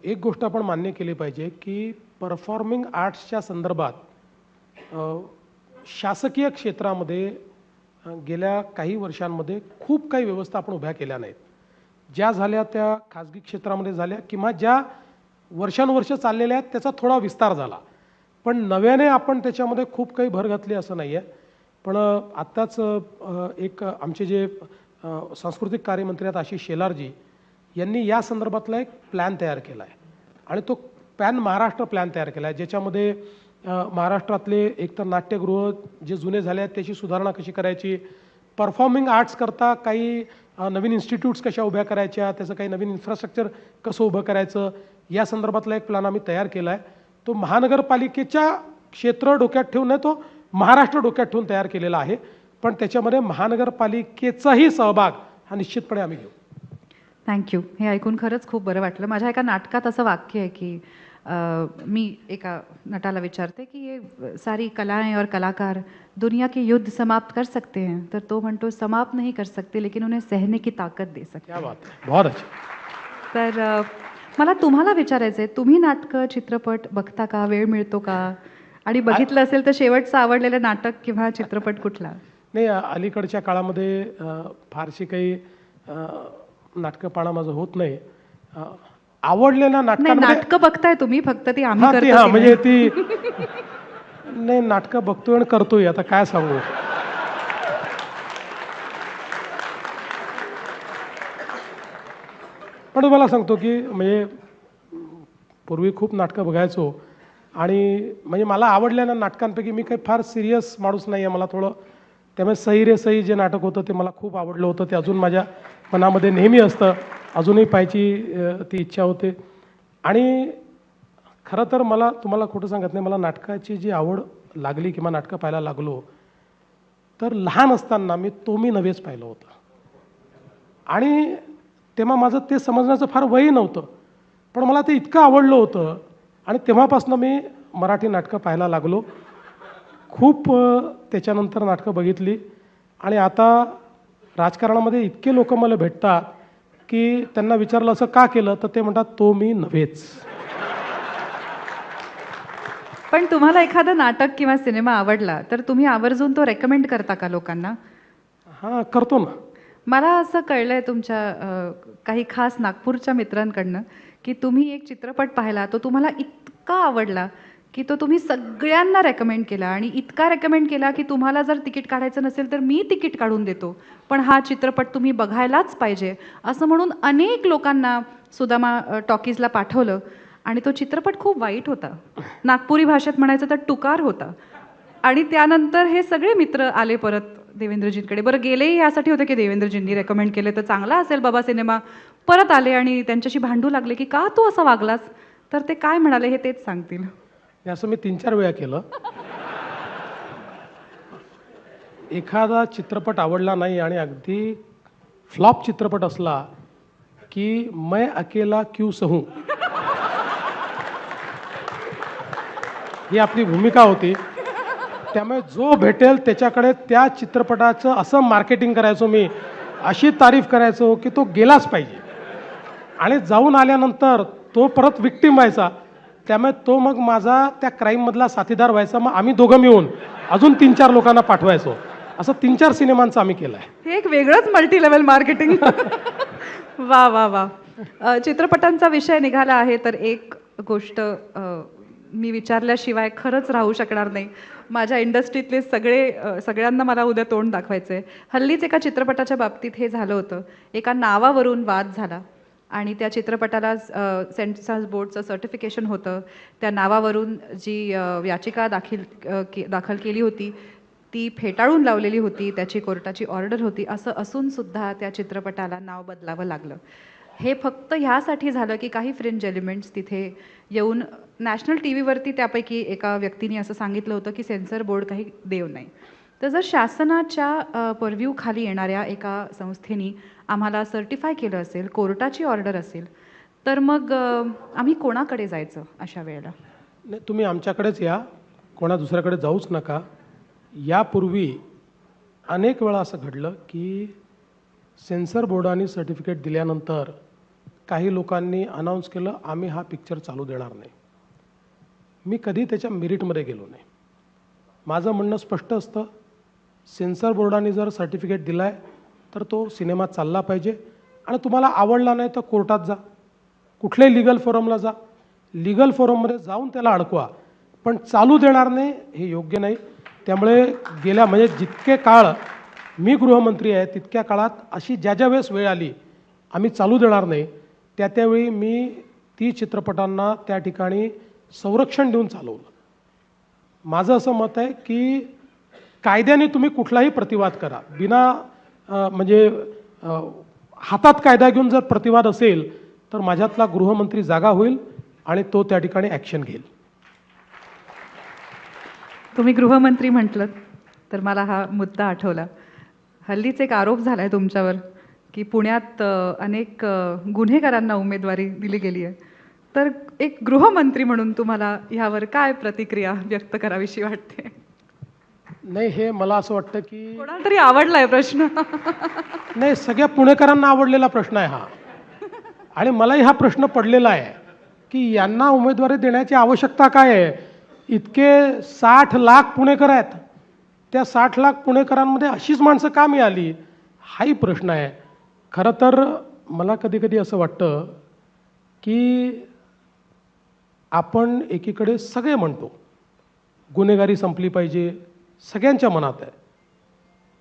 एक गोष्ट आपण मान्य केली पाहिजे की परफॉर्मिंग आर्ट्सच्या संदर्भात शासकीय क्षेत्रामध्ये गेल्या काही वर्षांमध्ये खूप काही व्यवस्था आपण उभ्या केल्या नाहीत. ज्या झाल्या त्या खाजगी क्षेत्रामध्ये झाल्या किंवा ज्या वर्षानुवर्ष चाललेल्या आहेत त्याचा थोडा विस्तार झाला, पण नव्याने आपण त्याच्यामध्ये खूप काही भर घातली असं नाही आहे. पण आत्ताच एक आमचे जे सांस्कृतिक कार्यमंत्री आहेत आशिष शेलारजी यांनी या संदर्भातला एक प्लॅन तयार केला आहे आणि तो पॅन महाराष्ट्र प्लॅन तयार केला आहे, ज्याच्यामध्ये महाराष्ट्रातले एकतर नाट्यगृह जे जुने झाले आहेत त्याची सुधारणा कशी करायची, परफॉर्मिंग आर्ट्स करता काही नवीन इन्स्टिट्यूट्स कशा उभ्या करायच्या, त्याचं काही नवीन इन्फ्रास्ट्रक्चर कसं उभं करायचं, या संदर्भातला एक प्लॅन आम्ही तयार केला आहे. तो महानगरपालिकेच्या क्षेत्र डोक्यात ठेवून नाही, तो महाराष्ट्र डोक्यात ठेवून तयार केलेला आहे. पण त्याच्यामध्ये महानगरपालिकेचाही सहभाग हा निश्चितपणे आम्ही घेऊ. थँक्यू. हे ऐकून खरंच खूप बरं वाटलं. माझ्या एका नाटकात असं वाक्य आहे की मी एका नटाला विचारते की ये सारी कलाएं और कलाकार दुनिया के युद्ध समाप्त कर सकते हैं, तर तो म्हणतो समाप्त नहीं कर सकते लेकिन उन्हें सहने की ताकत दे सकते. क्या बात आहे, बहुत अच्छा. तर मला तुम्हाला विचारायचं आहे, तुम्ही नाटकं चित्रपट बघता का, वेळ मिळतो का, आणि बघितलं असेल तर शेवटचं आवडलेलं नाटक किंवा चित्रपट कुठला? नाही, अलीकडच्या काळामध्ये फारशी काही नाटकं पाहणं माझं होत नाही. आवडलेल्या नाटकांमध्ये नाटकं बघताय तुम्ही, फक्त ती आम्ही ती करतो म्हणजे ती नाही, नाटकं बघतोय आणि करतोय, आता काय सांगू. पण तुम्हाला सांगतो की म्हणजे पूर्वी खूप नाटकं बघायचो आणि म्हणजे मला आवडलेल्या नाटकांपैकी मी काही फार सिरियस माणूस नाही आहे. मला थोडं त्यामुळे सही रे सही जे नाटक होतं ते मला खूप आवडलं होतं. ते अजून माझ्या मनामध्ये नेहमी असतं, अजूनही पाहायची ती इच्छा होते. आणि खरं तर मला तुम्हाला खोटं सांगत नाही, मला नाटकाची जी आवड लागली किंवा नाटकं पाहायला लागलो तर लहान असताना मी नव्हेच पाहिलं होतं आणि तेव्हा माझं ते समजण्याचं फार वय नव्हतं, पण मला ते इतकं आवडलं होतं आणि तेव्हापासून मी मराठी नाटकं पाहायला लागलो. खूप त्याच्यानंतर नाटकं बघितली आणि आता राजकारणामध्ये इतके लोक मला भेटतात की त्यांना विचारलं असं का केलं तर ते म्हणतात तो मी नव्हेच. पण तुम्हाला एखादं नाटक किंवा सिनेमा आवडला तर तुम्ही आवर्जून तो रेकमेंड करता का लोकांना? हां, करतो ना. मला असं कळलंय तुमच्या काही खास नागपूरच्या मित्रांकडनं की तुम्ही एक चित्रपट पाहिला, तो तुम्हाला इतका आवडला की तो तुम्ही सगळ्यांना रेकमेंड केला आणि इतका रेकमेंड केला की तुम्हाला जर तिकीट काढायचं नसेल तर मी तिकीट काढून देतो, पण हा चित्रपट तुम्ही बघायलाच पाहिजे असं म्हणून अनेक लोकांना सुदामा टॉकीजला पाठवलं आणि तो चित्रपट खूप वाईट होता. नागपुरी भाषेत म्हणायचं तर टुकार होता. आणि त्यानंतर हे सगळे मित्र आले परत देवेंद्रजींकडे. बरं, गेलेही यासाठी होते की देवेंद्रजींनी रेकमेंड केले तर चांगला असेल बाबा सिनेमा. परत आले आणि त्यांच्याशी भांडू लागले की का तू असा वागलास, तर ते काय म्हणाले हे तेच सांगतील. असं मी 3-4 वेळा केलं. एखादा चित्रपट आवडला नाही आणि अगदी फ्लॉप चित्रपट असला की मैं अकेला क्यों सहूं ही आपली भूमिका होती. त्यामुळे जो भेटेल त्याच्याकडे त्या चित्रपटाचं असं मार्केटिंग करायचो मी, अशी तारीफ करायचो की तो गेलाच पाहिजे. आणि जाऊन आल्यानंतर तो परत विक्टीम व्हायचा. त्यामुळे तो मग माझा त्या क्राईममधला साथीदार व्हायचा. मग आम्ही दोघं मिळून अजून 3-4 लोकांना पाठवायचो. असं 3-4 सिनेमांचं आम्ही केलं आहे. हे एक वेगळंच मल्टी लेवल मार्केटिंग. वा वा वा. चित्रपटांचा विषय निघाला आहे तर एक गोष्ट मी विचारल्याशिवाय खरंच राहू शकणार नाही. माझ्या इंडस्ट्रीतले सगळ्यांना मला उद्या तोंड दाखवायचं आहे. हल्लीच एका चित्रपटाच्या बाबतीत हे झालं होतं. एका नावावरून वाद झाला आणि त्या चित्रपटाला सेन्सॉर बोर्डचं सर्टिफिकेशन होतं. त्या नावावरून जी याचिका दाखल केली होती ती फेटाळून लावलेली होती. त्याची कोर्टाची ऑर्डर होती. असं असून सुद्धा त्या चित्रपटाला नाव बदलावं लागलं. हे फक्त ह्यासाठी झालं की काही फ्रिंज एलिमेंट्स तिथे येऊन नॅशनल टी व्हीवरती त्यापैकी एका व्यक्तीने असं सांगितलं होतं की सेन्सर बोर्ड काही देव नाही. तर जर शासनाच्या परव्ह्यू खाली येणाऱ्या एका संस्थेनी आम्हाला सर्टिफाय केलं असेल, कोर्टाची ऑर्डर असेल, तर मग आम्ही कोणाकडे जायचं अशा वेळेला? नाही, तुम्ही आमच्याकडेच या, कोणा दुसऱ्याकडे जाऊच नका. यापूर्वी अनेक वेळा असं घडलं की सेन्सर बोर्डाने सर्टिफिकेट दिल्यानंतर काही लोकांनी अनाऊन्स केलं आम्ही हा पिक्चर चालू देणार नाही. मी कधी त्याच्या मेरिटमध्ये गेलो नाही. माझं म्हणणं स्पष्ट असतं, सेन्सर बोर्डाने जर सर्टिफिकेट दिलं आहे तर तो सिनेमा चालला पाहिजे. आणि तुम्हाला आवडला नाही तर कोर्टात जा, कुठल्याही लिगल फोरमला जा, लिगल फोरममध्ये जाऊन त्याला अडकवा, पण चालू देणार नाही हे योग्य नाही. त्यामुळे गेल्या म्हणजे जितके काळ मी गृहमंत्री आहे तितक्या काळात अशी ज्या वेळेस वेळ आली आम्ही चालू देणार नाही, त्यावेळी मी ती चित्रपटांना त्या ठिकाणी संरक्षण देऊन चालवलं. माझं असं मत आहे की कायद्याने तुम्ही कुठलाही प्रतिवाद करा, बिना म्हणजे हातात कायदा घेऊन जर प्रतिवाद असेल तर माझ्यातला गृहमंत्री जागा होईल आणि तो त्या ठिकाणी ॲक्शन घेईल. तुम्ही गृहमंत्री म्हटलं तर मला हा मुद्दा आठवला. हल्लीच एक आरोप झाला आहे तुमच्यावर की पुण्यात अनेक गुन्हेगारांना उमेदवारी दिली गेली आहे. तर एक गृहमंत्री म्हणून तुम्हाला ह्यावर काय प्रतिक्रिया व्यक्त करावीशी वाटते? नाही, हे मला असं वाटतं की कोणाला तरी आवडलाय प्रश्न. नाही, सगळ्या पुणेकरांना आवडलेला प्रश्न आहे हा. आणि मलाही हा प्रश्न पडलेला आहे की यांना उमेदवारी देण्याची आवश्यकता काय आहे. इतके 60 लाख पुणेकर आहेत, त्या 60 लाख पुणेकरांमध्ये अशीच माणसं का मिळाली हाही प्रश्न आहे. खरं तर मला कधी कधी असं वाटतं की आपण एकीकडे सगळे म्हणतो गुन्हेगारी संपली पाहिजे, सगळ्यांच्या मनात आहे.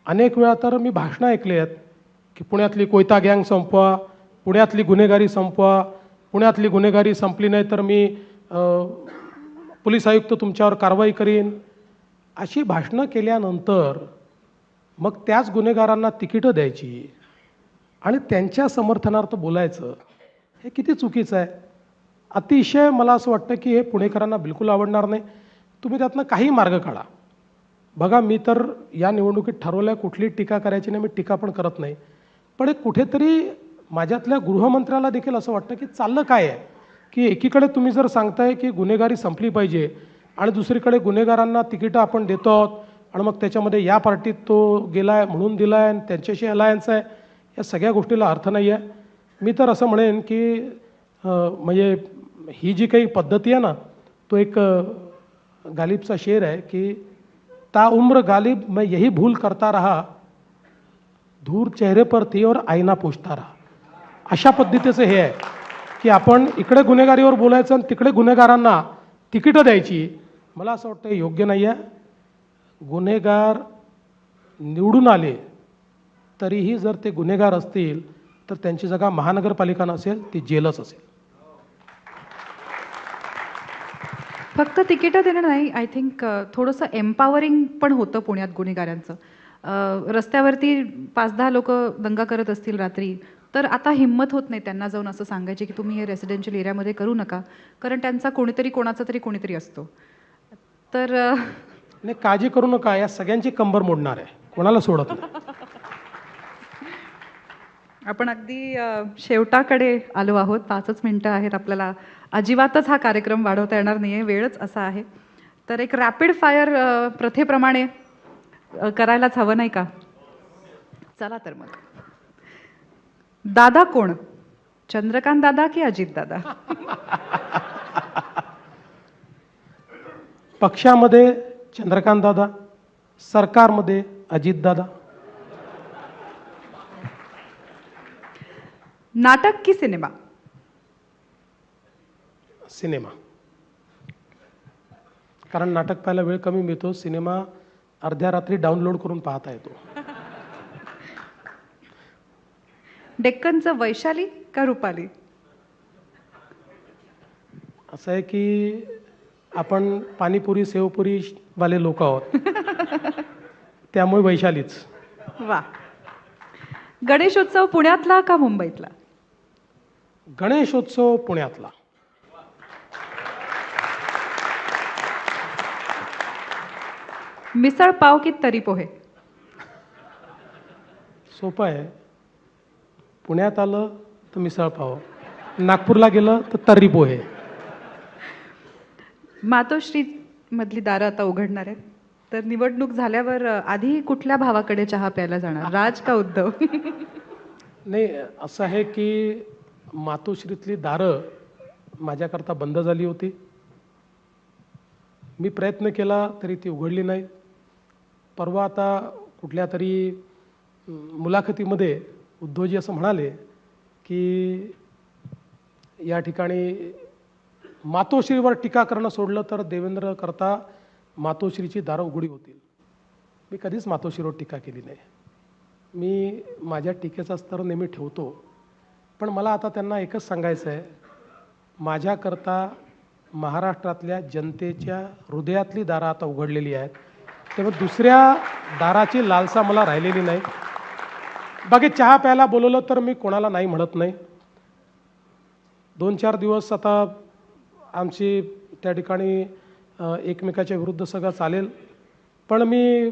अनेक वेळा तर मी भाषणं ऐकली आहेत की पुण्यातली कोयता गँग संपवा, पुण्यातली गुन्हेगारी संपवा, पुण्यातली गुन्हेगारी संपली नाही तर मी पोलीस आयुक्त तुमच्यावर कारवाई करीन. अशी भाषणं केल्यानंतर मग त्याच गुन्हेगारांना तिकीटं द्यायची आणि त्यांच्या समर्थनार्थ बोलायचं, हे किती चुकीचं आहे. अतिशय मला असं वाटतं की हे पुणेकरांना बिलकुल आवडणार नाही. तुम्ही त्यातनं काही मार्ग काढा. बघा, मी तर या निवडणुकीत ठरवलं आहे कुठली टीका करायची नाही, मी टीका पण करत नाही. पण एक कुठेतरी माझ्यातल्या गृहमंत्र्याला देखील असं वाटतं की चाललं काय आहे की एकीकडे तुम्ही जर सांगताय की गुन्हेगारी संपली पाहिजे आणि दुसरीकडे गुन्हेगारांना तिकीटं आपण देतो आहोत आणि मग त्याच्यामध्ये या पार्टीत तो गेला आहे म्हणून दिला आहे आणि त्यांच्याशी अलायन्स आहे, या सगळ्या गोष्टीला अर्थ नाही आहे. मी तर असं म्हणेन की म्हणजे ही जी काही पद्धती आहे ना, तो एक गालिबचा शेर आहे की ताउम्र गालिब मैं यही भूल करता रहा, धूर चेहरे पर थी और आईना पोछता रहा. अशा पद्धतीचं हे आहे की आपण इकडे गुन्हेगारीवर बोलायचं आणि तिकडे गुन्हेगारांना तिकीटं द्यायची. मला असं वाटतं योग्य नाही आहे. गुन्हेगार निवडून आले तरीही जर ते गुन्हेगार असतील तर त्यांची जागा महानगरपालिका नसेल, ती जेलच असेल. फक्त तिकीटं देणं नाही, आय थिंक थोडंसं एम्पावरिंग पण होतं पुण्यात गुन्हेगारांचं. रस्त्यावरती 5-10 लोक दंगा करत असतील रात्री, तर आता हिंमत होत नाही त्यांना जाऊन असं सांगायची की तुम्ही हे रेसिडेन्शियल एरियामध्ये करू नका, कारण त्यांचा कोणाचा तरी कोणीतरी असतो. तर नाही, काळजी करू नका, या सगळ्यांची कंबर मोडणार आहे, कोणाला सोडत नाही. आपण अगदी शेवटाकडे आलो आहोत. 5च मिनिटं आहेत आपल्याला. अजिबातच हा कार्यक्रम वाढवता येणार नाही आहे, वेळच असा आहे. तर एक रॅपिड फायर प्रथेप्रमाणे करायलाच हवं नाही का? चला तर मग. दादा कोण? चंद्रकांत दादा की अजित दादा? पक्षामध्ये चंद्रकांत दादा, सरकारमध्ये अजित दादा. नाटक की सिनेमा? सिनेमा. कारण नाटक पाहायला वेळ कमी मिळतो, सिनेमा अर्ध्या रात्री डाउनलोड करून पाहता येतो. डेक्कनचं वैशाली का रुपाली? असं आहे की आपण पाणीपुरी सेवपुरी वाले लोक आहोत, त्यामुळे वैशालीच. वा. गणेशोत्सव पुण्यातला का मुंबईतला? गणेशोत्सव पुण्यातला. मिसळ पाव की तरी पोहे? सोपं आहे. पुण्यात आलं तर मिसळ पाव, नागपूरला गेलं तर तर्री पोहे. मातोश्री मधली दारं आता उघडणार आहेत, तर निवडणूक झाल्यावर आधी कुठल्या भावाकडे चहा प्यायला जाणार, राज का उद्धव? नाही, असं आहे की मातोश्रीतली दारं माझ्याकरता बंद झाली होती. मी प्रयत्न केला तरी ती उघडली नाही. परवा आता कुठल्या तरी मुलाखतीमध्ये उद्धवजी असं म्हणाले की या ठिकाणी मातोश्रीवर टीका करणं सोडलं तर देवेंद्र करता मातोश्रीची दारं उघडी होतील. मी कधीच मातोश्रीवर टीका केली नाही. मी माझ्या टीकेचा स्तर नेहमी ठेवतो. पण मला आता त्यांना एकच सांगायचं आहे, माझ्याकरता महाराष्ट्रातल्या जनतेच्या हृदयातली दारं आता उघडलेली आहेत, तेव्हा दुसऱ्या दाराची लालसा मला राहिलेली नाही. बाकी चहा प्यायला बोलवलं तर मी कोणाला नाही म्हणत नाही. 2-4 दिवस आता आमची त्या ठिकाणी एकमेकाच्या विरुद्ध सगळं चालेल, पण मी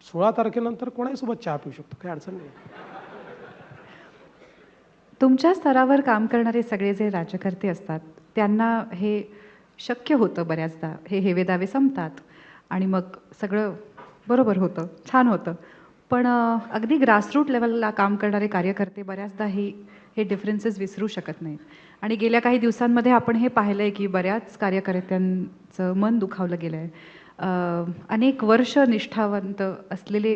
16 तारखेनंतर कोणाहीसोबत चहा पिऊ शकतो, काही अडचण नाही. तुमच्या स्तरावर काम करणारे सगळे जे राज्यकर्ते असतात त्यांना हे शक्य होतं बऱ्याचदा, हे हेवेदावे संपतात आणि मग सगळं बरोबर होतं, छान होतं. पण अगदी ग्रासरूट लेवलला काम करणारे कार्यकर्ते बऱ्याचदा हे डिफरन्सेस विसरू शकत नाहीत. आणि गेल्या काही दिवसांमध्ये आपण हे पाहिलं आहे की बऱ्याच कार्यकर्त्यांचं मन दुखावलं गेलं आहे. अनेक वर्ष निष्ठावंत असलेले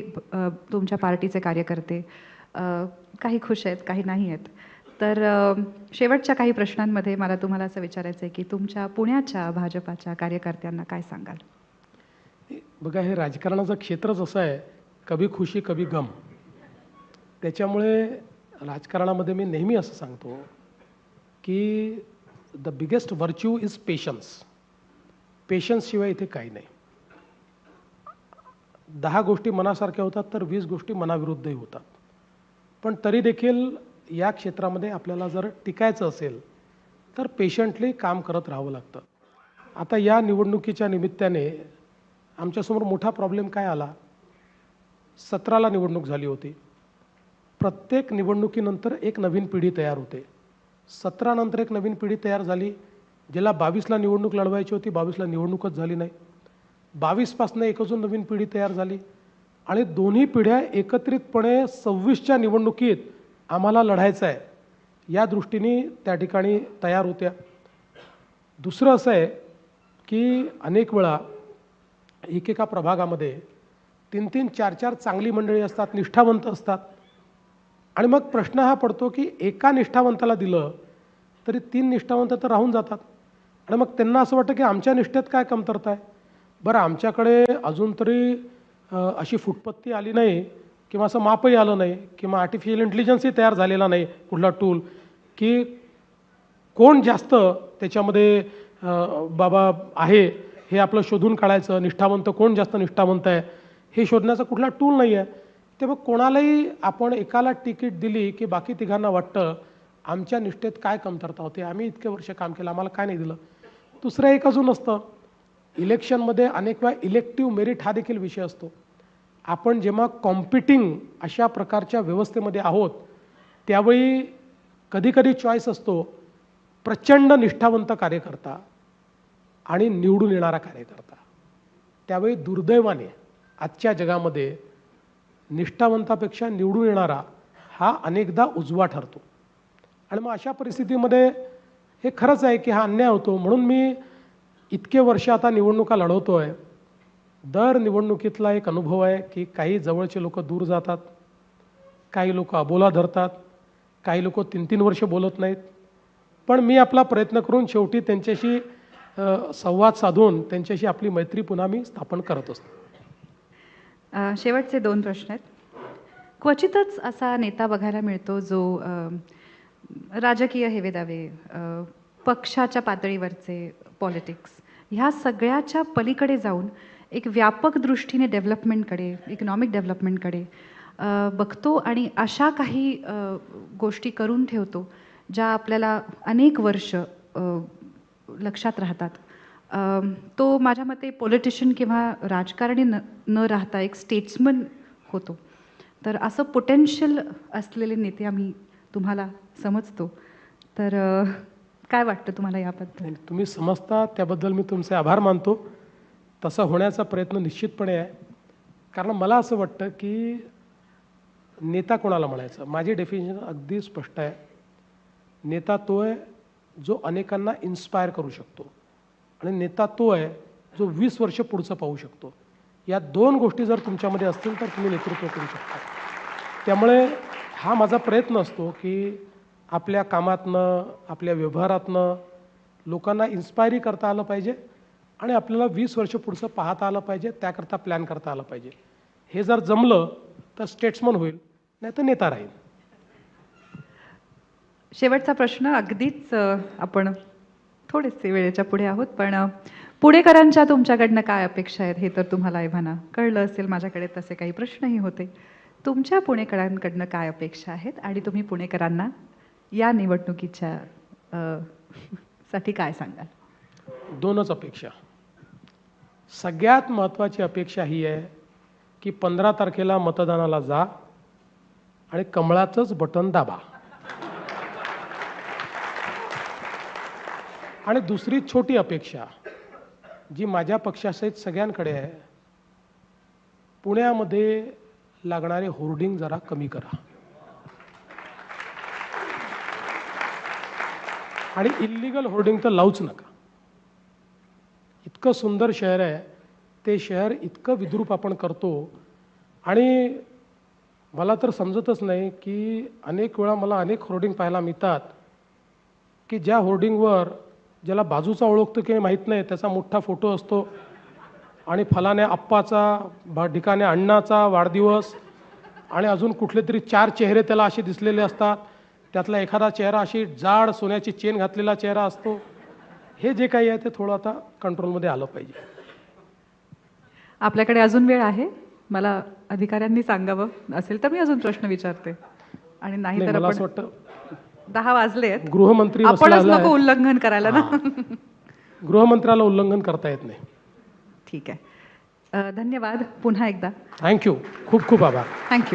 तुमच्या पार्टीचे कार्यकर्ते काही खुश आहेत, काही नाही आहेत. तर शेवटच्या काही प्रश्नांमध्ये मला तुम्हाला असं विचारायचं आहे की तुमच्या पुण्याच्या भाजपाच्या कार्यकर्त्यांना काय सांगाल? बघा, हे राजकारणाचं क्षेत्रच असं आहे, कभी खुशी कभी गम. त्याच्यामुळे राजकारणामध्ये मी नेहमी असं सांगतो की the biggest virtue is patience. पेशन्सशिवाय इथे काही नाही. 10 गोष्टी मनासारख्या होतात तर 20 गोष्टी मनाविरुद्धही होतात. पण तरी देखील या क्षेत्रामध्ये आपल्याला जर टिकायचं असेल तर पेशंटली काम करत राहावं लागतं. आता या निवडणुकीच्या निमित्ताने आमच्यासमोर मोठा प्रॉब्लेम काय आला, 17ला निवडणूक झाली होती. प्रत्येक निवडणुकीनंतर एक नवीन पिढी तयार होते. 17 नंतर एक नवीन पिढी तयार झाली. ज्याला 22ला निवडणूक लढवायची होती, 22ला निवडणूकच झाली नाही. 22पासून एक अजून नवीन पिढी तयार झाली आणि दोन्ही पिढ्या एकत्रितपणे 26च्या निवडणुकीत आम्हाला लढायचं आहे या दृष्टीने त्या ठिकाणी तयार होत्या. दुसरं असं आहे की अनेक वेळा एकेका प्रभागामध्ये 3-3, 4-4 चांगली मंडळी असतात, निष्ठावंत असतात. आणि मग प्रश्न हा पडतो की एका निष्ठावंताला दिलं तरी 3 निष्ठावंत तर राहून जातात. आणि मग त्यांना असं वाटतं की आमच्या निष्ठेत काय कमतरता आहे. बरं, आमच्याकडे अजून तरी अशी फुटपत्ती आली नाही किंवा असं मापही आलं नाही किंवा आर्टिफिशियल इंटेलिजन्सही तयार झालेला नाही कुठला टूल की कोण जास्त त्याच्यामध्ये बाबा आहे हे आपलं शोधून काढायचं, निष्ठावंत कोण जास्त निष्ठावंत आहे हे शोधण्याचा कुठला टूल नाही आहे. तेव्हा कोणालाही आपण एकाला तिकीट दिली की बाकी तिघांना वाटतं आमच्या निष्ठेत काय कमतरता होते, आम्ही इतके वर्ष काम केलं, आम्हाला काय नाही दिलं. दुसरं एक अजून असतं, इलेक्शनमध्ये अनेक वेळा इलेक्टिव्ह मेरिट हा देखील विषय असतो. आपण जेव्हा कॉम्पिटिंग अशा प्रकारच्या व्यवस्थेमध्ये आहोत त्यावेळी कधीकधी चॉईस असतो प्रचंड निष्ठावंत कार्यकर्ता आणि निवडून येणारा कार्यकर्ता. त्यावेळी दुर्दैवाने आजच्या जगामध्ये निष्ठावंतापेक्षा निवडून येणारा हा अनेकदा उजवा ठरतो. आणि मग अशा परिस्थितीमध्ये हे खरंच आहे की हा अन्याय होतो. म्हणून मी इतके वर्ष आता निवडणुका लढवतो आहे. दर निवडणुकीतला एक अनुभव आहे की काही जवळचे लोक दूर जातात, काही लोक अबोला धरतात, काही लोक 3-3 वर्ष बोलत नाहीत. पण मी आपला प्रयत्न करून शेवटी त्यांच्याशी संवाद साधून त्यांच्याशी आपली मैत्री पुन्हा मी स्थापन करत असतो. शेवटचे 2 प्रश्न आहेत. क्वचितच असा नेता बघायला मिळतो जो राजकीय हेवेदावे, पक्षाच्या पातळीवरचे पॉलिटिक्स ह्या सगळ्याच्या पलीकडे जाऊन एक व्यापक दृष्टीने डेव्हलपमेंटकडे, इकॉनॉमिक डेव्हलपमेंटकडे बघतो आणि अशा काही गोष्टी करून ठेवतो ज्या आपल्याला अनेक वर्ष लक्षात राहतात. तो माझ्या मते पॉलिटिशियन किंवा राजकारणी न राहता एक स्टेट्समन होतो. तर असं पोटेन्शियल असलेले नेते आम्ही तुम्हाला समजतो. तर काय वाटतं तुम्हाला याबद्दल? तुम्ही समजता त्याबद्दल मी तुमचे आभार मानतो. तसा होण्याचा प्रयत्न निश्चितपणे आहे. कारण मला असं वाटतं की नेता कोणाला म्हणायचं, माझी डेफिनेशन अगदी स्पष्ट आहे. नेता तो आहे जो अनेकांना इन्स्पायर करू शकतो आणि नेता तो आहे जो 20 वर्ष पुढचं पाहू शकतो. या 2 गोष्टी जर तुमच्यामध्ये असतील तर तुम्ही नेतृत्व करू शकता. त्यामुळे हा माझा प्रयत्न असतो की आपल्या कामातनं, आपल्या व्यवहारातनं लोकांना इन्स्पायरी करता आलं पाहिजे आणि आपल्याला 20 वर्ष पुढचं पाहता आलं पाहिजे, त्याकरता प्लॅन करता आलं पाहिजे. हे जर जमलं तर स्टेट्समन होईल, नाही तर नेता राहील. शेवटचा प्रश्न अगदीच आपण थोडेसे वेळेच्या पुढे आहोत, पण पुणेकरांच्या तुमच्याकडनं काय अपेक्षा आहेत हे तर तुम्हाला एव्हाना कळलं असेल. माझ्याकडे तसे काही प्रश्नही होते. तुमच्या पुणेकरांकडनं काय अपेक्षा आहेत आणि तुम्ही पुणेकरांना या निवडणुकीच्या साठी काय सांगाल? 2च अपेक्षा. सगळ्यात महत्त्वाची अपेक्षा ही आहे की 15 तारखेला मतदानाला जा आणि कमळाचंच बटन दाबा. आणि दुसरी छोटी अपेक्षा जी माझ्या पक्षासहित सगळ्यांकडे आहे, पुण्यामध्ये लागणारे होर्डिंग जरा कमी करा आणि इल्लीगल होर्डिंग तर लावूच नका. इतकं सुंदर शहर आहे, ते शहर इतकं विद्रूप आपण करतो आणि मला तर समजतच नाही की अनेक वेळा मला अनेक होर्डिंग पाहायला मिळतात की ज्या होर्डिंगवर ज्याला बाजूचा ओळखतो की माहीत नाही त्याचा मोठा फोटो असतो आणि फलाने आप्पाचा, ढिकाने अण्णाचा वाढदिवस आणि अजून कुठले तरी 4 चेहरे त्याला असे दिसलेले असतात. त्यातला एखादा चेहरा अशी जाड सोन्याची चेन घातलेला चेहरा असतो. हे जे काही आहे ते थोडं आता कंट्रोलमध्ये आलं पाहिजे. आपल्याकडे अजून वेळ आहे. मला अधिकाऱ्यांनी सांगावं असेल तर मी अजून प्रश्न विचारते आणि नाही तर मला असं आपण वाटतं 10 वाजले आहेत. गृहमंत्री आपणच बसला नको उल्लंघन करायला ना. गृहमंत्र्याला उल्लंघन करता येत नाही. ठीक आहे. धन्यवाद पुन्हा एकदा. थँक्यू. खूप खूप आभार. थँक्यू.